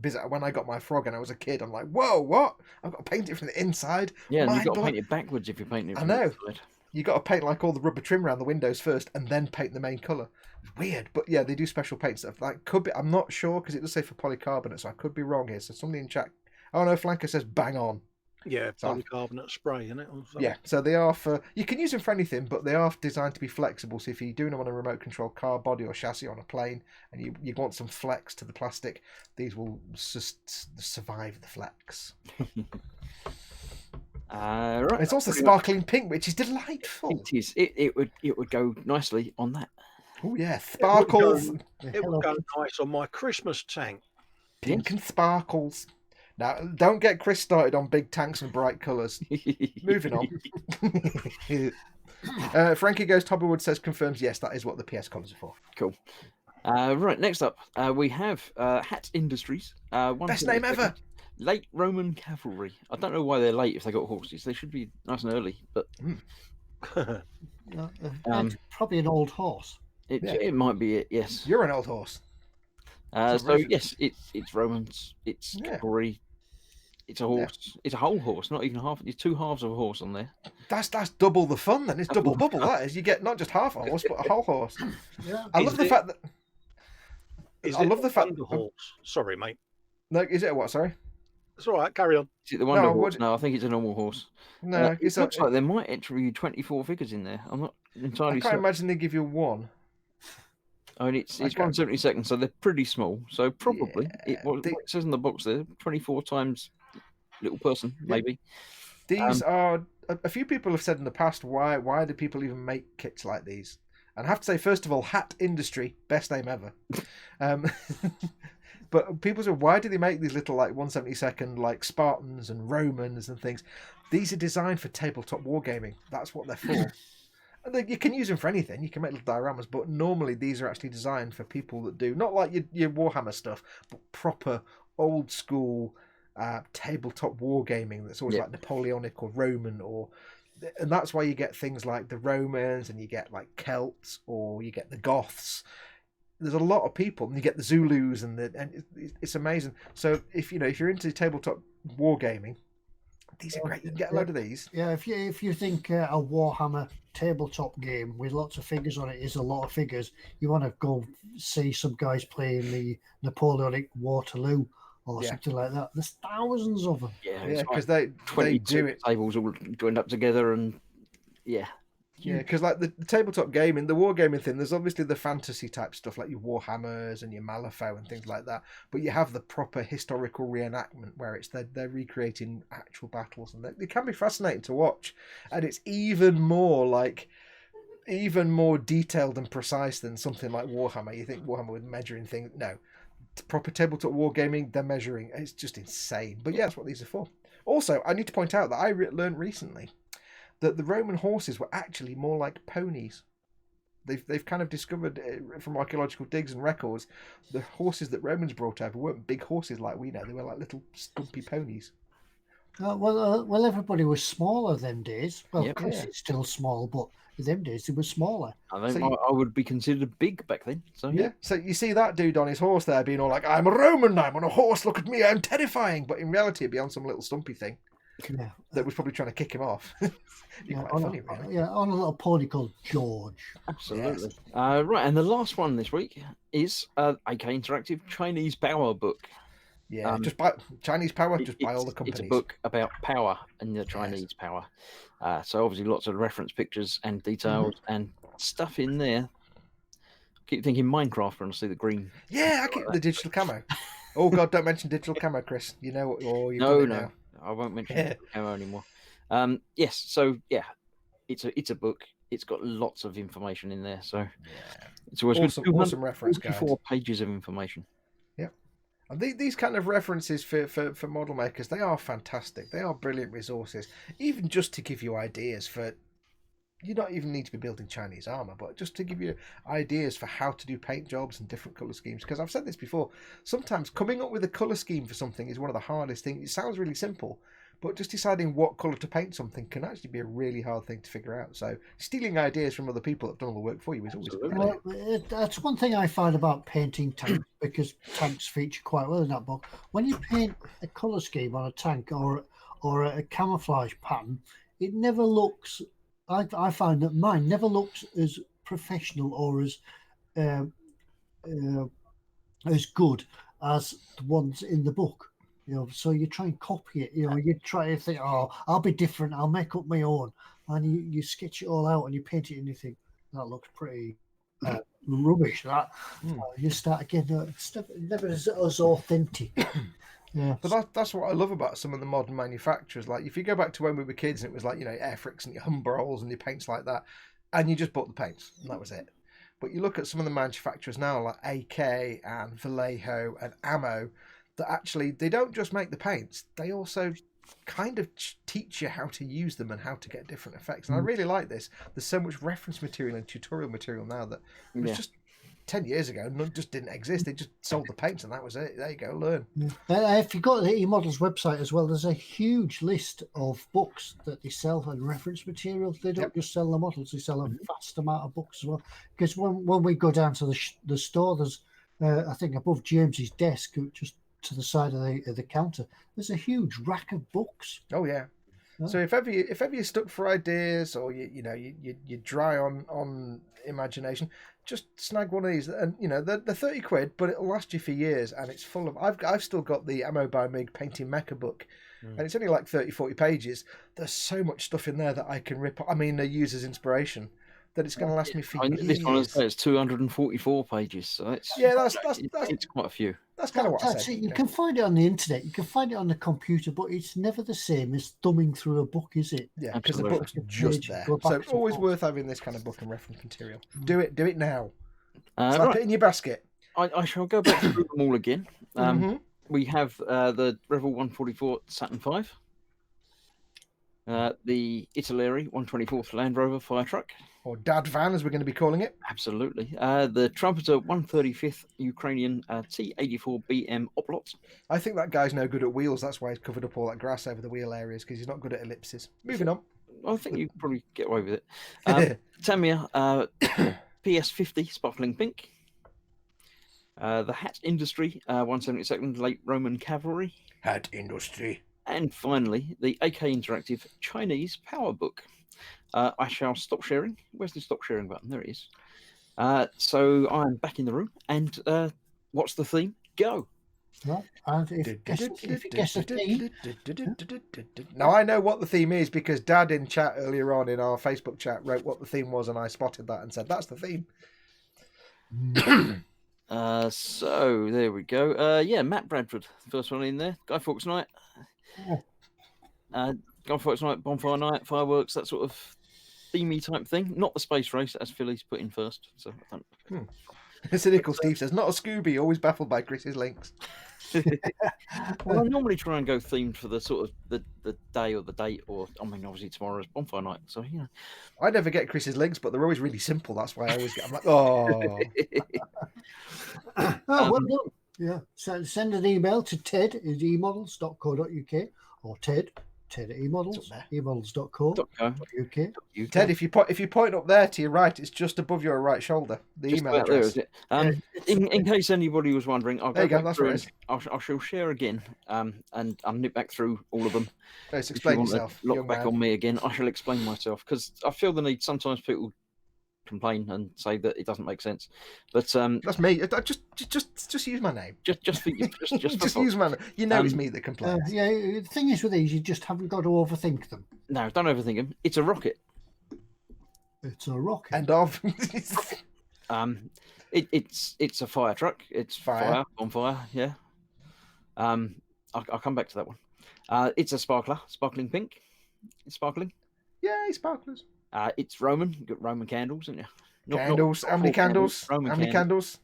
Because when I got my Frog and I was a kid, I'm like, whoa, what? I've got to paint it from the inside? Yeah, and you've got to paint it backwards if you're painting it from the inside. You got to paint like all the rubber trim around the windows first, and then paint the main colour. It's weird, but yeah, they do special paint stuff. Like, could be, I'm not sure because it does say for polycarbonate, so I could be wrong here. So somebody in chat, oh no, Flanker says bang on. Yeah, polycarbonate spray, isn't it? Yeah, so they are for, you can use them for anything, but they are designed to be flexible. So if you're doing them on a remote control car body or chassis on a plane, and you want some flex to the plastic, these will survive the flex. Right. It's also sparkling pink, which is delightful. It is. It would go nicely on that. Oh yeah, sparkles. It would go nice on my Christmas tank. Pink and sparkles. Now, don't get Chris started on big tanks and bright colours. Moving on. Frankie Goes Toberwood says, confirms, yes, that is what the PS colours are for. Cool. Right, next up, we have Hat Industries. Best name ever. Late Roman Cavalry. I don't know why they're late if they got horses. They should be nice and early, but it's probably an old horse. It might be it. Yes, you're an old horse. So yes, it's Romans. It's cavalry. It's a horse. It's a whole horse, not even half. It's two halves of a horse on there. That's double the fun. Then it's double bubble. That is, you get not just half a horse, but a whole horse. Yeah, I love the fact that. I love the fact. Horse. Sorry, mate. No, is it a what? Sorry. It's all right. Carry on. Is it the Wonder Horse? No, I think it's a normal horse. No, it looks like there might actually be 24 figures in there. I'm not entirely. I can't imagine they give you one. I mean, it's 1/72, so they're pretty small. So probably what it says in the box there, 24 times little person, maybe. These are a few people have said in the past, why do people even make kits like these? And I have to say, first of all, Hat Industry, best name ever. But people say, why do they make these little like 1/72 like Spartans and Romans and things? These are designed for tabletop wargaming. That's what they're for. You can use them for anything. You can make little dioramas, but normally these are actually designed for people that do not like your Warhammer stuff, but proper old school tabletop wargaming that's always like Napoleonic or Roman, and that's why you get things like the Romans and you get like Celts or you get the Goths. There's a lot of people, and you get the Zulus, and it's amazing. So if you're into tabletop wargaming, these are great. You can get a load of these. Yeah, if you think a Warhammer tabletop game with lots of figures on it is a lot of figures, you want to go see some guys playing the Napoleonic Waterloo or something like that. There's thousands of them. Yeah, because they do it. Tables all joined up together, and because like the tabletop gaming, the wargaming thing, there's obviously the fantasy type stuff like your Warhammers and your Malifaux and things like that. But you have the proper historical reenactment where it's they're recreating actual battles, and they can be fascinating to watch. And it's even more detailed and precise than something like Warhammer. You think Warhammer with measuring things? No, proper tabletop wargaming, they're measuring. It's just insane. But yeah, that's what these are for. Also, I need to point out that I learned recently that the Roman horses were actually more like ponies. They've kind of discovered from archaeological digs and records, the horses that Romans brought over weren't big horses like we know. They were like little stumpy ponies. Well, everybody was smaller them days. Well, Chris is still small, but them days they were smaller. I would be considered big back then. So so you see that dude on his horse there being all like, "I'm a Roman, I'm on a horse, look at me, I'm terrifying." But in reality, it'd be on some little stumpy thing. Yeah, that was probably trying to kick him off. On a little pony called George. Absolutely. Yes. Right, and the last one this week is AK Interactive Chinese Power book. Yeah, just buy Chinese Power. Just buy all the companies. It's a book about power and the Chinese power. So obviously, lots of reference pictures and details and stuff in there. I keep thinking Minecraft when I see the green. Yeah, I keep the digital camo. Oh God, don't mention digital camo, Chris. You know what? No. Now. I won't mention camo anymore. Yes, so it's a book. It's got lots of information in there, so it's always awesome reference guide. 44 pages of information. Yeah, and these kind of references for model makers, they are fantastic. They are brilliant resources, even just to give you ideas for you don't even need to be building Chinese armor, but just to give you ideas for how to do paint jobs and different color schemes. Because I've said this before, sometimes coming up with a color scheme for something is one of the hardest things. It sounds really simple, but just deciding what color to paint something can actually be a really hard thing to figure out. So stealing ideas from other people that have done all the work for you is always a good idea. Well, that's one thing I find about painting tanks, because tanks feature quite well in that book. When you paint a color scheme on a tank or a camouflage pattern, it never looks. I find that mine never looks as professional or as good as the ones in the book. So you try and copy it. You try to think, oh, I'll be different. I'll make up my own, and you sketch it all out and you paint it, and you think that looks pretty rubbish. That you start again. It's never as authentic. Yeah, but that's what I love about some of the modern manufacturers. Like if you go back to when we were kids, and it was like Airfricks and your Humbrolls and your paints like that, and you just bought the paints and that was it. But you look at some of the manufacturers now, like AK and Vallejo and Ammo, that actually they don't just make the paints; they also kind of teach you how to use them and how to get different effects. And I really like this. There's so much reference material and tutorial material now that it was just 10 years ago, none just didn't exist. They just sold the paints and that was it. There you go, learn. If you go to the eModels website as well, there's a huge list of books that they sell and reference material. They don't just sell the models; they sell a vast amount of books as well. Because when we go down to the store, there's I think above James's desk, just to the side of the counter, there's a huge rack of books. Oh yeah. So if ever you're stuck for ideas, or you're dry on imagination, just snag one of these. And they're 30 quid, but it'll last you for years, and it's full of. I've still got the Ammo by Mig Painting Mecha book, and it's only like 30-40 pages. There's so much stuff in there that I can rip. I mean, they use as inspiration. That it's going to last me for years. This one is 244 pages, so it's it's quite a few. That's kind of what I said. You can find it on the internet, you can find it on the computer, but it's never the same as thumbing through a book, is it? Yeah, because the book's just there. So it's always worth having this kind of book and reference material. Do it now. Slap it in your basket. I shall go back through them all again. We have the Revell 144 Saturn V, the Italeri 124th Land Rover fire truck, or Dad Van, as we're going to be calling it. Absolutely. The Trumpeter 135th Ukrainian T84 BM Oplot. I think that guy's no good at wheels. That's why he's covered up all that grass over the wheel areas, because he's not good at ellipses. Moving on. I think you can probably get away with it. Tamiya PS50 Sparkling Pink. The Hat Industry 172nd Late Roman Cavalry. Hat Industry. And finally, the AK Interactive Chinese Power Book. I shall stop sharing. Where's the stop sharing button? There it is. So I'm back in the room. And what's the theme? Go. Well, and if you guess the theme. Now I know what the theme is, because Dad in chat earlier on in our Facebook chat wrote what the theme was, and I spotted that and said, that's the theme. So there we go. Matt Bradford, first one in there. Guy Fawkes Night. Guy Fawkes Night, Bonfire Night, Fireworks, that sort of themey type thing. Not the space race, as Philly's put in first. So I don't... Cynical Steve says, not a Scooby, always baffled by Chris's links. Well, I normally try and go themed for the sort of the day or the date, or I mean, obviously tomorrow is Bonfire Night, so I never get Chris's links, but they're always really simple. That's why I always get. I'm like, oh. Well done. Yeah. So send an email to ted@emodels.co.uk or ted@emodels, emodels.co.uk. Ted, if you point up there to your right, it's just above your right shoulder. The just email address. There, is it? In case anybody was wondering, I'll there you go. That's right. I shall share again, and I'll nip back through all of them. Let's explain yourself. Look back on me again. I shall explain myself, because I feel the need. Sometimes people complain and say that it doesn't make sense, but that's me. Just use my name. Just use my name. It's me that complains. The thing is with these, you just haven't got to overthink them. No, don't overthink them. It's a rocket. It's a rocket. And of. It's a fire truck. It's fire on fire. Yeah. I'll come back to that one. It's a sparkling pink. It's sparkling. Yay, sparklers. It's Roman. You've got Roman candles, haven't you? Candles. How many candles? How many candles?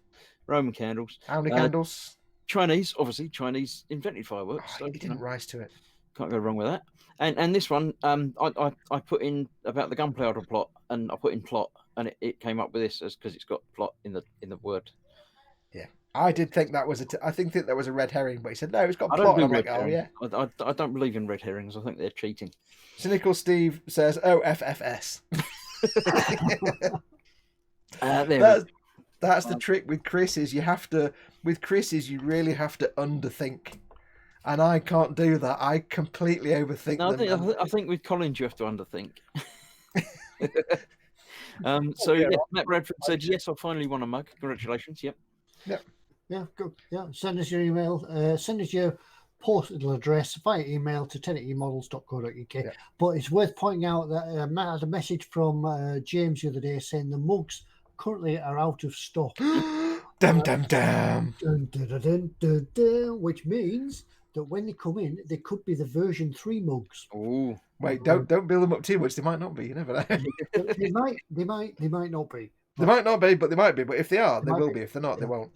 Roman candles. How many candles? Chinese, obviously. Chinese invented fireworks. So, he didn't rise to it. Can't go wrong with that. And this one, I put in about the gunpowder plot, and I put in plot, and it came up with this because it's got plot in the word. Yeah, I did think that was I think that was a red herring, but he said no, it's got I plot. don't do I'm like, red oh herrings. yeah. I don't believe in red herrings. I think they're cheating. Cynical Steve says, "Oh, FFS." That's the trick with Chris is you really have to underthink, and I can't do that. I completely overthink them. I think with Collins you have to underthink. So Matt Bradford said, "Yes, I finally won a mug. Congratulations!" Yep. Yeah, good. Yeah, send us your email. Send us your postal address via email to eModels.co.uk. Yeah. But it's worth pointing out that Matt had a message from James the other day saying the mugs currently are out of stock. Dum dum dum. Dun, dun, dun, dun, dun, dun, which means that when they come in, they could be the version 3 mugs. Oh, wait! Don't build them up too much. They might not be. You never know. They might not be. They might not be, but they might be. But if they are, they will be. If they're not, they won't.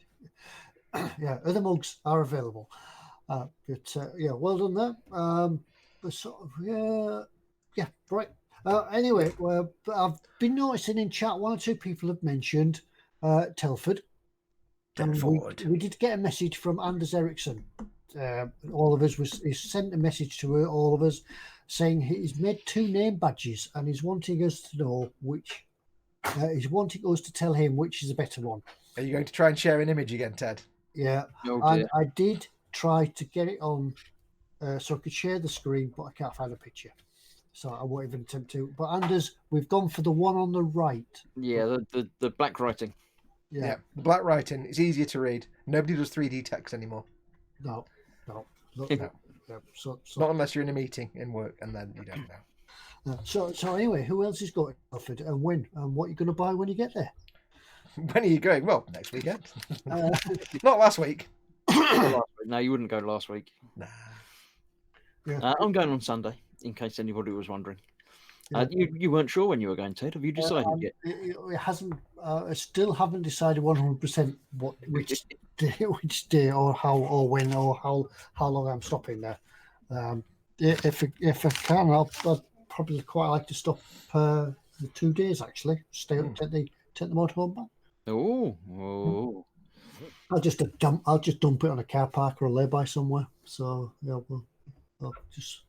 Yeah, other mugs are available. Yeah, well done there. Yeah, right. Anyway, I've been noticing in chat 1 or 2 people have mentioned Telford. Telford. We did get a message from Anders Ericsson. All of us he sent a message to all of us saying he's made 2 name badges and he's wanting us to know which. He's wanting us to tell him which is a better one. Are you going to try and share an image again, Ted? Yeah, and I did try to get it on so I could share the screen, but I can't find a picture, so I won't even attempt to. But Anders, we've gone for the one on the right. Yeah, the black writing. Yeah, the black writing. It's easier to read. Nobody does 3D text anymore. No. So not unless you're in a meeting in work, and then you don't know. So anyway, who else is going to Telford and when, and what are you going to buy when you get there? When are you going? Well, next weekend. Not last week. No, you wouldn't go last week. Nah. Yeah. I'm going on Sunday, in case anybody was wondering. You weren't sure when you were going, Ted. Have you decided yet? It hasn't. I still haven't decided 100% which day or how or when or how long I'm stopping there. If I can, I'd probably quite like to stop the 2 days actually. Take the motorhome back. Oh. I'll just dump it on a car park or a lay-by somewhere. So yeah, I'll just.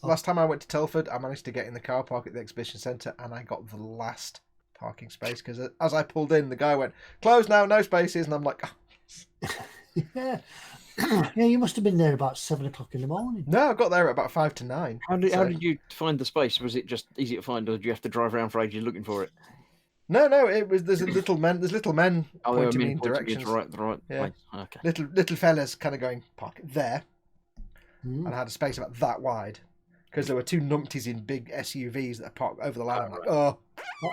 Last time I went to Telford, I managed to get in the car park at the exhibition centre, and I got the last parking space because as I pulled in, the guy went, "Closed now, no spaces," and I'm like, oh. Yeah. Yeah, you must have been there about 7 o'clock in the morning. No, I got there at about 5 to 9. How did you find the space? Was it just easy to find, or did you have to drive around for ages looking for it? No, it was. There's little men pointing me in directions. The right place. Okay. Little fellas kind of going park there, and I had a space about that wide because there were 2 numpties in big SUVs that are parked over the line. I'm like, oh.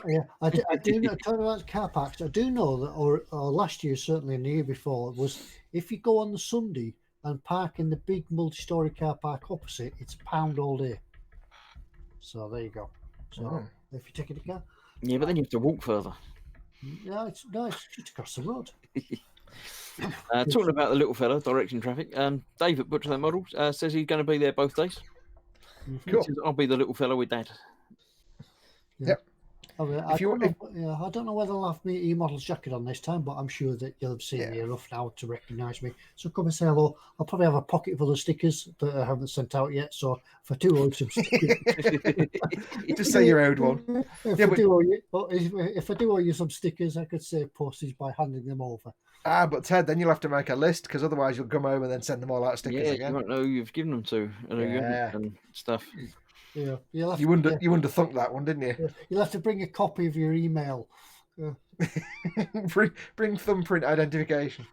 Yeah, I do know. Talking about car parks, I do know that, or last year certainly, and the year before, was if you go on the Sunday and park in the big multi-story car park opposite, it's £1 all day. So there you go. So if you're taking a car, yeah, but then you have to walk further. No, it's just across the road. Talking about the little fella directing traffic, Dave at Butcher Models says he's going to be there both days. Cool. Says, I'll be the little fella with Dad. Yeah. Yep. I don't know whether I'll have my eModels jacket on this time, but I'm sure that you'll have seen me enough now to recognise me. So come and say hello. I'll probably have a pocket full of stickers that I haven't sent out yet. So if I do owe you some stickers, just say you're owed one. If I do owe you some stickers, I could save postage by handing them over. But Ted, then you'll have to make a list because otherwise you'll come home and then send them all out stickers again. You won't know you've given them to and stuff. Yeah, you wouldn't have thunk that one, didn't you? Yeah. You'll have to bring a copy of your email. bring thumbprint identification.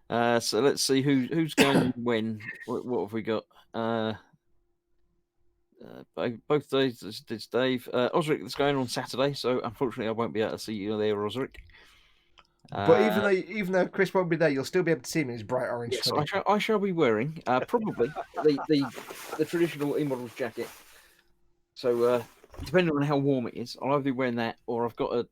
So let's see who's going when. What have we got? Both days. It's Dave. Osric that's going on Saturday, so unfortunately I won't be able to see you there, Osric. But even though Chris won't be there, you'll still be able to see him in his bright orange. Yes, I shall be wearing probably the traditional eModels jacket. So depending on how warm it is, I'll either be wearing that or I've got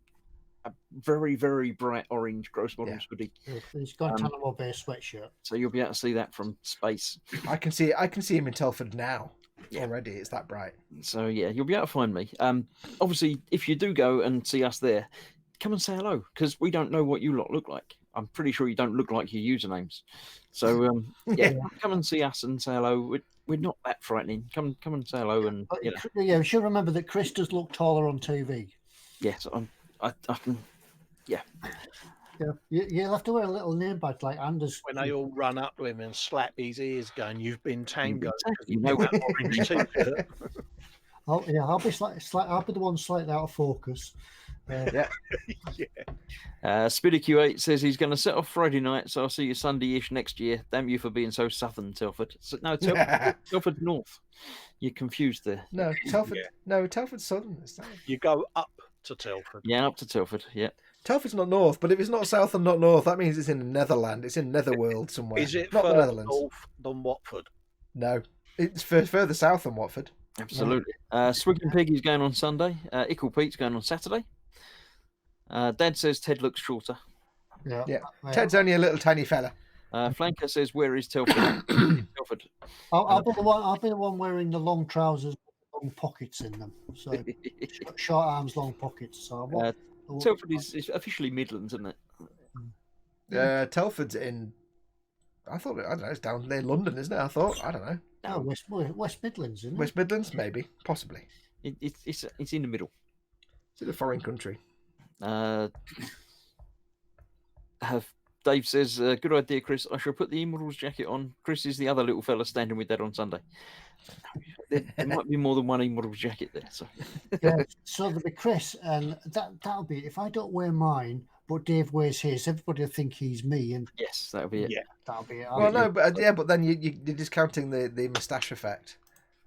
very, very bright orange Gross Models hoodie. He's got a Guantanamo Bay sweatshirt. So you'll be able to see that from space. I can see him in Telford now. Already, it's that bright. So yeah, you'll be able to find me. Obviously, if you do go and see us there, come and say hello, because we don't know what you lot look like. I'm pretty sure you don't look like your usernames. So come and see us and say hello. We're not that frightening. Come and say hello, and yeah, we should remember that Chris does look taller on TV. Yes, I can. Yeah. Yeah, you'll have to wear a little name badge like Anders. When they all run up to him and slap his ears, going, "You've been tango." You know that orange T-shirt. I'll be I'll be the one slightly out of focus. Spidiq8 says he's going to set off Friday night, so I'll see you Sunday-ish next year. Damn you for being so southern, Telford. No, Telford North. You're confused there. No, Telford. No, Telford's southern. You go up to Telford. Yeah, up to Telford. Yeah. Telford's not north, but if it's not south and not north, that means it's in Netherland. It's in Netherworld somewhere. Is it not the Netherlands? North than Watford? No, it's further south than Watford. Absolutely. Swigging Pig is going on Sunday. Ickle Pete's going on Saturday. Dad says Ted looks shorter. Yeah. Ted's only a little tiny fella. Flanker says, "Where is Telford?" Telford. I'll be the one. I'll be the one wearing the long trousers with long pockets in them. So short arms, long pockets. So Telford is officially Midlands, isn't it? Telford's in. I don't know. It's down near London, isn't it? I don't know. No, West Midlands, isn't it? West Midlands, maybe, possibly. It's in the middle. It's in a foreign country. Dave says, "Good idea, Chris. I shall put the eModels jacket on. Chris is the other little fella standing with Dad on Sunday." There might be more than one eModels jacket there. So so there'll be Chris, and that'll be if I don't wear mine, but Dave wears his. Everybody will think he's me, and yes, that'll be it. Yeah, that'll be it. Well, no, but then you're discounting the moustache effect.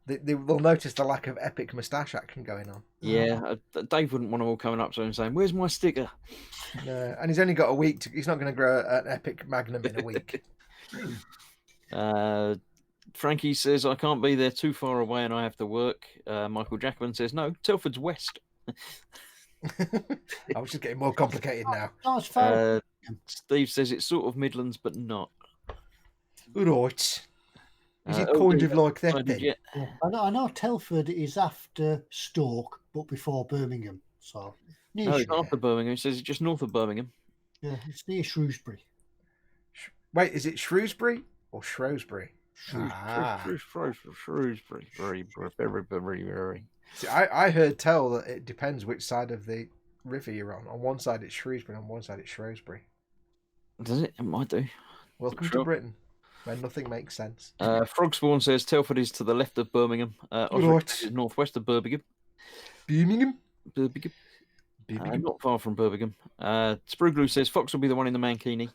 They'll notice the lack of epic moustache action going on. Yeah, Dave wouldn't want them all coming up to him saying, "Where's my sticker?" And he's only got a week. He's not going to grow an epic magnum in a week. Frankie says, "I can't be there, too far away and I have to work." Michael Jackman says, "No, Telford's west." I was just getting more complicated now. No, it's fair. Steve says it's sort of Midlands, but not. Right. Is it kind of like that then? Yeah. I know Telford is after Stoke, but before Birmingham. So no, it's after Birmingham. It says it's just north of Birmingham. Yeah, it's near Shrewsbury. Wait, is it Shrewsbury or Shrewsbury? Shrewsbury. Very. See, I heard tell that it depends which side of the river you're on. On one side it's Shrewsbury, on one side it's Shrewsbury. Does it? It might do. Welcome to Britain, where nothing makes sense. Frogspawn says Telford is to the left of Birmingham. Osric is northwest of Birmingham. Birmingham. Not far from Birmingham. Spruglu says Foxx will be the one in the mankini.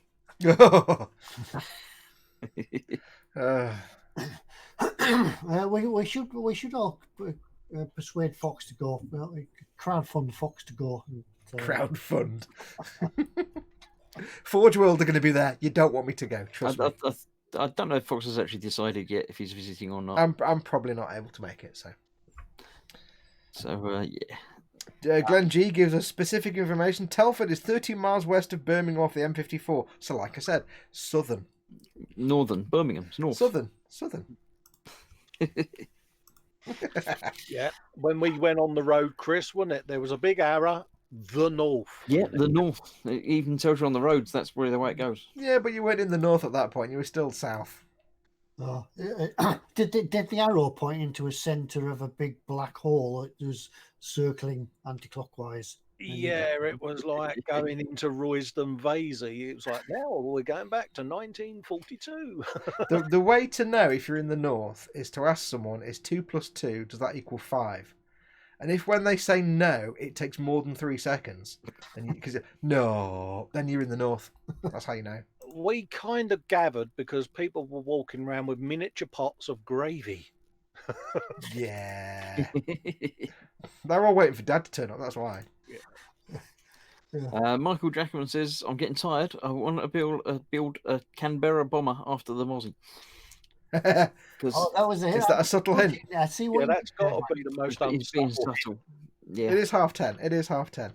We should all persuade Foxx to go. Crowdfund Foxx to go. Crowdfund. Forge World are going to be there. You don't want me to go. Trust me. I don't know if Foxx has actually decided yet if he's visiting or not. I'm probably not able to make it. So yeah. Glenn G gives us specific information. Telford is 13 miles west of Birmingham off the M54. So, like I said, southern. Northern. Birmingham's north. Southern. Yeah. When we went on the road, Chris, wasn't it? There was a big arrow, the north. Yeah, the north. It even tells you on the roads that's where the way it goes. Yeah, but you weren't in the north at that point. You were still south. Oh, did the arrow point into a centre of a big black hole that was circling anti-clockwise? Yeah, it was like going into Royston Vasey. It was like, now we're going back to 1942. The way to know if you're in the north is to ask someone, is 2 + 2, does that equal 5? And if when they say no, it takes more than 3 seconds, then then you're in the north. That's how you know. We kind of gathered because people were walking around with miniature pots of gravy. Yeah. They're all waiting for Dad to turn up, that's why. Yeah. Michael Jackman says, "I'm getting tired. I want to build a Canberra bomber after the Mozzie." That was Is that a subtle hint? I see what that's got to be the most It's being subtle. Yeah. It is 10:30.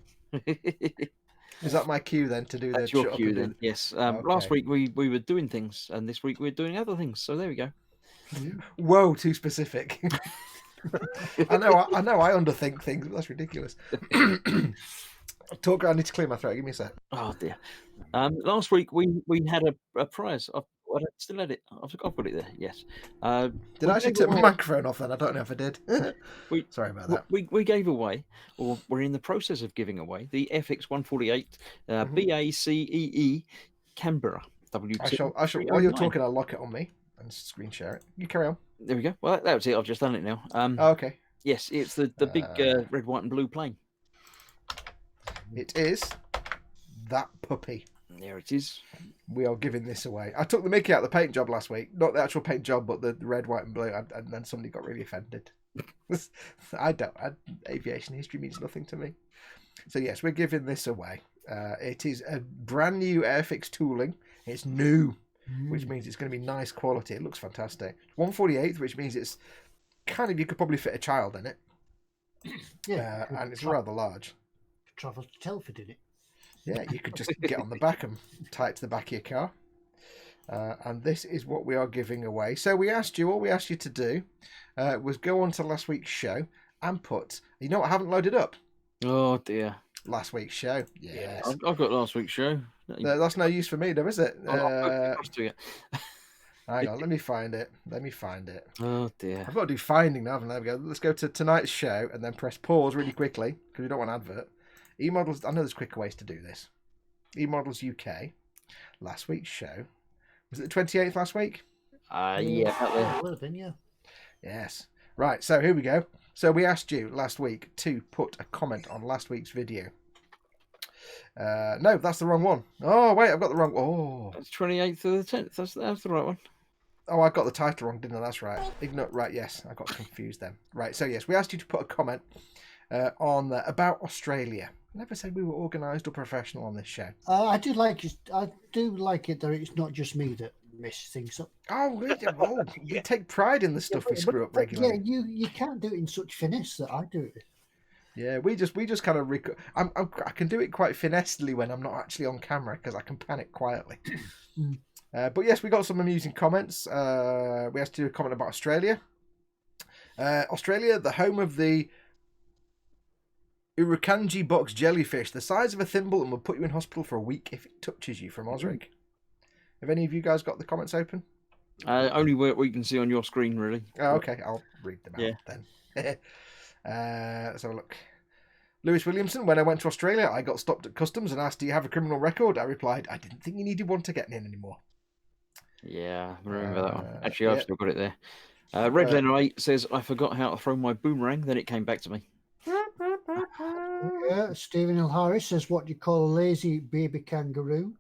Is that my cue then to do That's the your shut up cue and do then. Yes. Okay. Last week we were doing things, and this week we're doing other things. So there we go. Whoa, too specific. I know I underthink things, but that's ridiculous. Talk. I need to clear my throat. Give me a sec. Oh dear. Last week we had a prize. I still had it. I've got it there. Yes. Did I actually turn my microphone off then? I don't know if I did. Sorry about that. We gave away, or we're in the process of giving away, the FX 148 BACEE Canberra WT. While you're talking, I'll lock it on me and screen share it. You carry on. There we go. Well, that was it. I've just done it now. Okay. Yes, it's the big red, white, and blue plane. It is that puppy. There it is. We are giving this away. I took the mickey out of the paint job last week. Not the actual paint job, but the red, white, and blue. And then somebody got really offended. Aviation history means nothing to me. So yes, we're giving this away. It is a brand new Airfix tooling. It's new, which means it's going to be nice quality. It looks fantastic. 148th, which means it's kind of, you could probably fit a child in it. Yeah. And it's rather large. Travel to Telford in it. Yeah, you could just get on the back and tie it to the back of your car. And this is what we are giving away. So all we asked you to do was go on to last week's show and put, you know what I haven't loaded up? Oh dear. Last week's show. Yes. I've got last week's show. That's no use for me though, is it? Hang on, let me find it. Oh dear. I've got to do finding now, haven't I? There we go. Let's go to tonight's show and then press pause really quickly because we don't want an advert. eModels, I know there's quicker ways to do this. eModels UK, last week's show. Was it the 28th last week? Yeah. It would have been, yeah. Yes. Right, so here we go. So we asked you last week to put a comment on last week's video. No, that's the wrong one. Oh, wait, I've got the wrong... Oh. That's 28th of the 10th. That's the right one. Oh, I got the title wrong, didn't I? That's right. Right, yes, I got confused then. Right, so yes, we asked you to put a comment on about Australia. Never said we were organised or professional on this show. I do like it that it's not just me that messes things up. Oh, really? Oh, you take pride in the stuff we screw up regularly. Yeah, you can't do it in such finesse that I do it. Yeah, we just kind of I can do it quite finessely when I'm not actually on camera because I can panic quietly. But yes, we got some amusing comments. We asked you to comment about Australia. Australia, the home of the Urukanji box jellyfish, the size of a thimble and will put you in hospital for a week if it touches you, from Osric. Have any of you guys got the comments open? Only what we can see on your screen, really. Oh, okay, I'll read them out then. Let's have a look. Lewis Williamson, when I went to Australia, I got stopped at customs and asked, do you have a criminal record? I replied, I didn't think you needed one to get in anymore. Yeah, I remember that one. Actually, I've still got it there. Red Leonard 8 says, I forgot how to throw my boomerang, then it came back to me. Stephen Hill Harris says, what do you call a lazy baby kangaroo?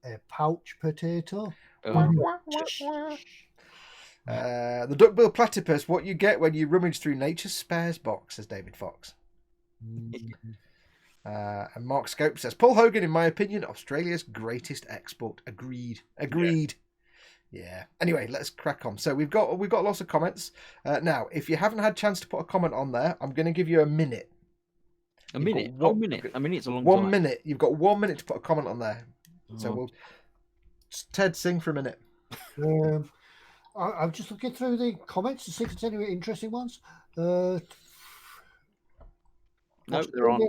A pouch potato. The duckbill platypus, what you get when you rummage through nature's spares box, says David Foxx. And Mark Scope says, Paul Hogan, in my opinion, Australia's greatest export. Agreed. Yeah. Anyway, let's crack on. So we've got lots of comments. Now, if you haven't had a chance to put a comment on there, I'm going to give you a minute. A minute? A minute's a long time. 1 minute. You've got 1 minute to put a comment on there. So we'll... Ted, sing for a minute. I'm just looking through the comments to see if there's any interesting ones. No, there aren't.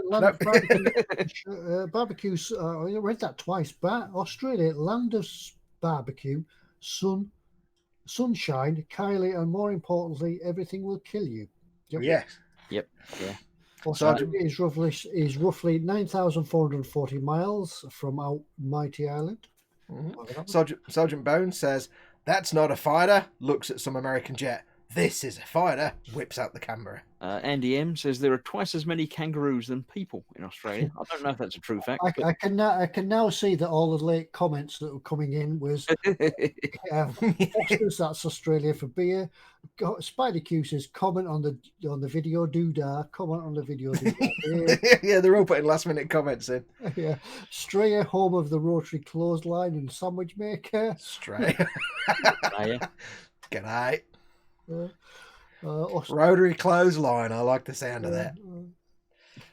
Barbecues. I read that twice. Australia, land of barbecue, sunshine, Kylie, and more importantly, everything will kill you. Yep. Yes. Yep. Yeah. Australia is roughly 9,440 miles from our mighty island. Sergeant Bone says, that's not a fighter. Looks at some American jet. This is a fighter. Whips out the Canberra. Andy M says there are twice as many kangaroos than people in Australia. I don't know if that's a true fact. I can now see that all the late comments that were coming in was that's Australia for beer. Spider Q says comment on the video doodah. Comment on the video doodah. Yeah, they're all putting last minute comments in. Yeah, Straya, home of the rotary clothesline and sandwich maker. Straya. Good night. Rotary clothesline. I like the sound of that.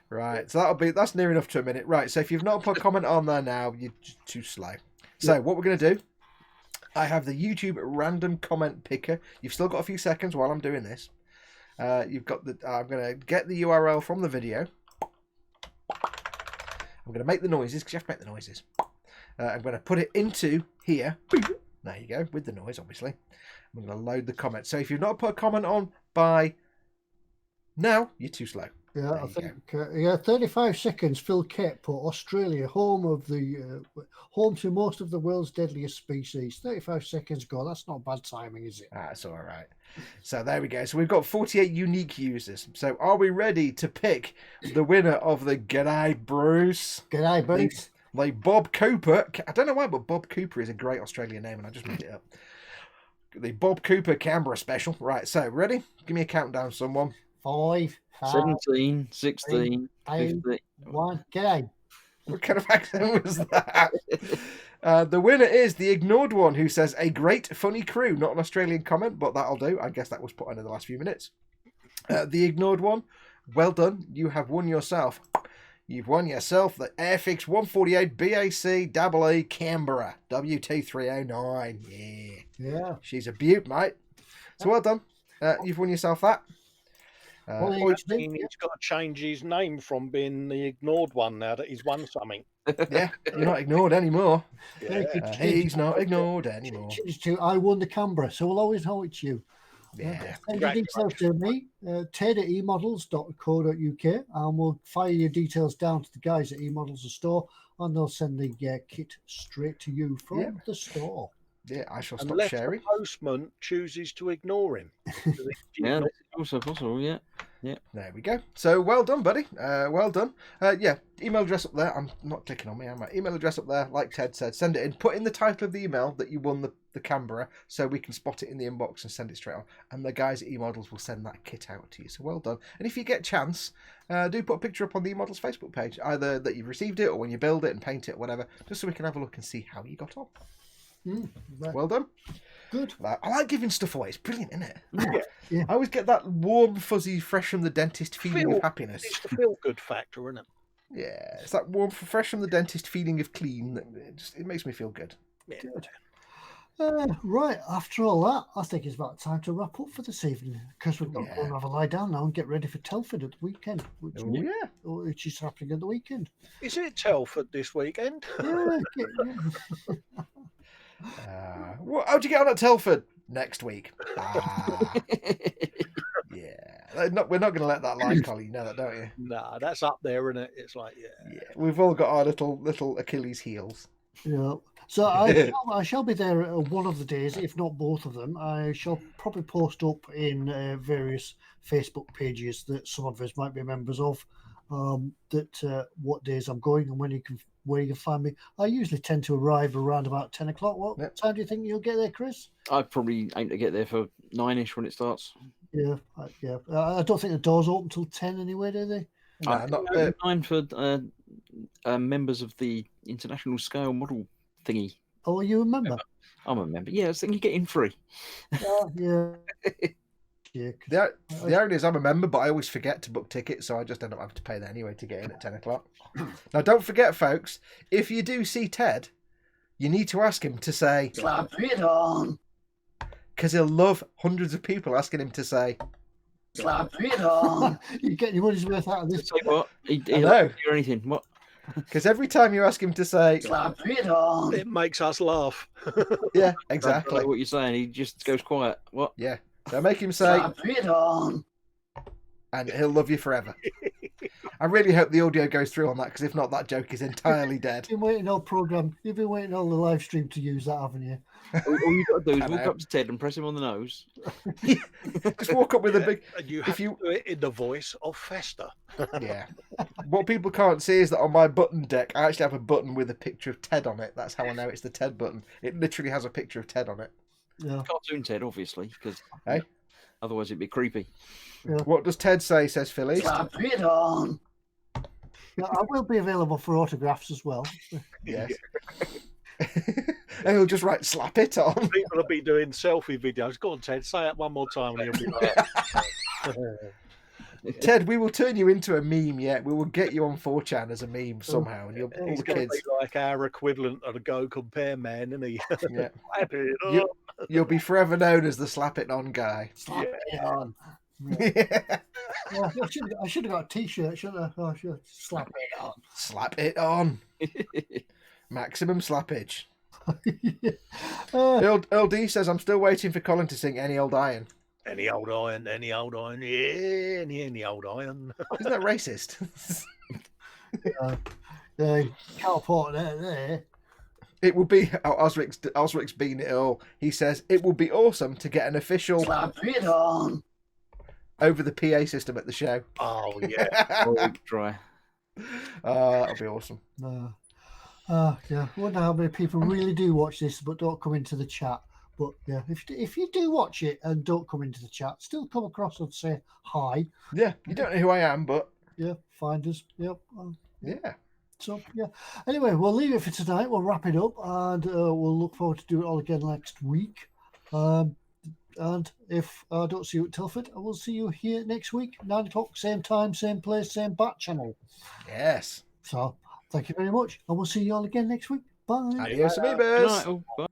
Right, so that's near enough to a minute. Right, so if you've not put a comment on there now, you're just too slow. So what we're going to do, I have the YouTube random comment picker. You've still got a few seconds while I'm doing this. You've got the. I'm going to get the URL from the video. I'm going to make the noises because you have to make the noises. I'm going to put it into here. There you go, with the noise, obviously. I'm going to load the comment. So if you've not put a comment on by now, you're too slow. Yeah, I think 35 seconds. Phil Kett put Australia, home to most of the world's deadliest species. 35 seconds ago. That's not bad timing, is it? That's all right. So there we go. So we've got 48 unique users. So are we ready to pick the winner of the G'day Bruce? G'day Bruce. Like Bob Cooper. I don't know why, but Bob Cooper is a great Australian name, and I just made it up. The Bob Cooper Canberra special. Right. So ready? Give me a countdown, someone. 5, 17, 16, 15. 1. G'day. What kind of accent was that? The winner is the ignored one, who says a great funny crew. Not an Australian comment, but that'll do. I guess that was put on in the last few minutes. The ignored one, well done. You have won yourself. You've won yourself the Airfix 148 BAC AA Canberra WT309. Yeah. She's a beaut, mate. So well done. You've won yourself that. He's got to change his name from being the ignored one now that he's won something. Yeah, you're not ignored anymore. Yeah. He's not ignored anymore. I won the Canberra, so we'll always know it's you. Yeah. Send your details to me, Ted at eModels.co.uk, and we'll fire your details down to the guys at eModels the store, and they'll send the kit straight to you from the store. Yeah, I shall stop Unless sharing. the postman chooses to ignore him. Yeah, that's also possible, yeah. There we go. So well done, buddy. Well done. Email address up there. I'm not clicking on me, am I? Email address up there, like Ted said. Send it in. Put in the title of the email that you won the Canberra, so we can spot it in the inbox and send it straight on. And the guys at eModels will send that kit out to you. So well done. And if you get a chance, do put a picture up on the eModels Facebook page, either that you've received it or when you build it and paint it, whatever, just so we can have a look and see how you got on. Well done. Good. I like giving stuff away. It's brilliant, isn't it? Yeah. I always get that warm, fuzzy, fresh from the dentist feeling of happiness. It's the feel-good factor, isn't it? Yeah, it's that warm, fresh from the dentist feeling of clean. It makes me feel good. Yeah. Good. Right, after all that, I think it's about time to wrap up for this evening, because we've got to go and have a lie down now and get ready for Telford at the weekend, which is happening at the weekend. Is it Telford this weekend? How'd you get on at Telford next week? Yeah, we're not going to let that lie, Colin. You know that, don't you? Nah, that's up there, isn't it? It's like, yeah, we've all got our little Achilles heels. Yeah. So I shall be there one of the days, if not both of them. I shall probably post up in various Facebook pages that some of us might be members of, what days I'm going and where you can find me. I usually tend to arrive around about 10 o'clock. What time do you think you'll get there, Chris? I probably aim to get there for 9ish when it starts. Yeah. I don't think the doors open until 10 anyway, do they? No, not 9 for members of the International Scale Model thingy. Oh, are you a member? I'm a member. Yeah, I think you get in free. Yeah. The irony is I'm a member, but I always forget to book tickets, so I just end up having to pay there anyway to get in at 10 o'clock. Now, don't forget, folks, if you do see Ted, you need to ask him to say, "Slap it on," because he'll love hundreds of people asking him to say, "Slap it on." You get your money's worth out of this. Say what? He know. don't do anything. What? Because every time you ask him to say, "Slap it on," it makes us laugh. Yeah, exactly. Like what you're saying, he just goes quiet. What? Yeah. So make him say, "Slap it on," and he'll love you forever. I really hope the audio goes through on that, because if not, that joke is entirely dead. You've been waiting all the live stream to use that, haven't you? All you've got to do is walk up to Ted and press him on the nose. Just walk up with a big... And you have to do it in the voice of Fester. Yeah. What people can't see is that on my button deck, I actually have a button with a picture of Ted on it. That's how I know it's the Ted button. It literally has a picture of Ted on it. Yeah. Cartoon Ted, obviously, because otherwise it'd be creepy. Yeah. What does Ted say, says Philly? "Slap it on." Yeah, I will be available for autographs as well. Yes. And he'll just write, "Slap it on." People will be doing selfie videos. Go on, Ted, say it one more time and you'll be like... Ted, we will turn you into a meme. Yeah, we will get you on 4chan as a meme somehow, and you'll all He's the going to kids. be like our equivalent of a Go Compare man, isn't he? Yeah, Slap it on. you'll be forever known as the slap it on guy. Slap it on. Yeah. Yeah, I should have got a T-shirt, shouldn't I? Oh, should slap it on. Slap it on. Maximum slappage. Earl D says, I'm still waiting for Colin to sing Any Old Iron. Any old iron, yeah, any old iron. Isn't that racist? Can't put it there. It would be, Osric's being it all. He says, it would be awesome to get an official Slap it on. over the PA system at the show. Oh, yeah. Try. That'll be awesome. Yeah, I wonder how many people really do watch this but don't come into the chat. But yeah, if you do watch it and don't come into the chat, still come across and say hi. Yeah, you don't know who I am, but Yeah, find us. Yep. yeah. So yeah. Anyway, we'll leave it for tonight. We'll wrap it up, and we'll look forward to do it all again next week. And if I don't see you at Telford, I will see you here next week, 9 o'clock, same time, same place, same bat channel. Yes. So thank you very much, and we'll see you all again next week. Bye. Adios, amigos. Good night, all. Bye.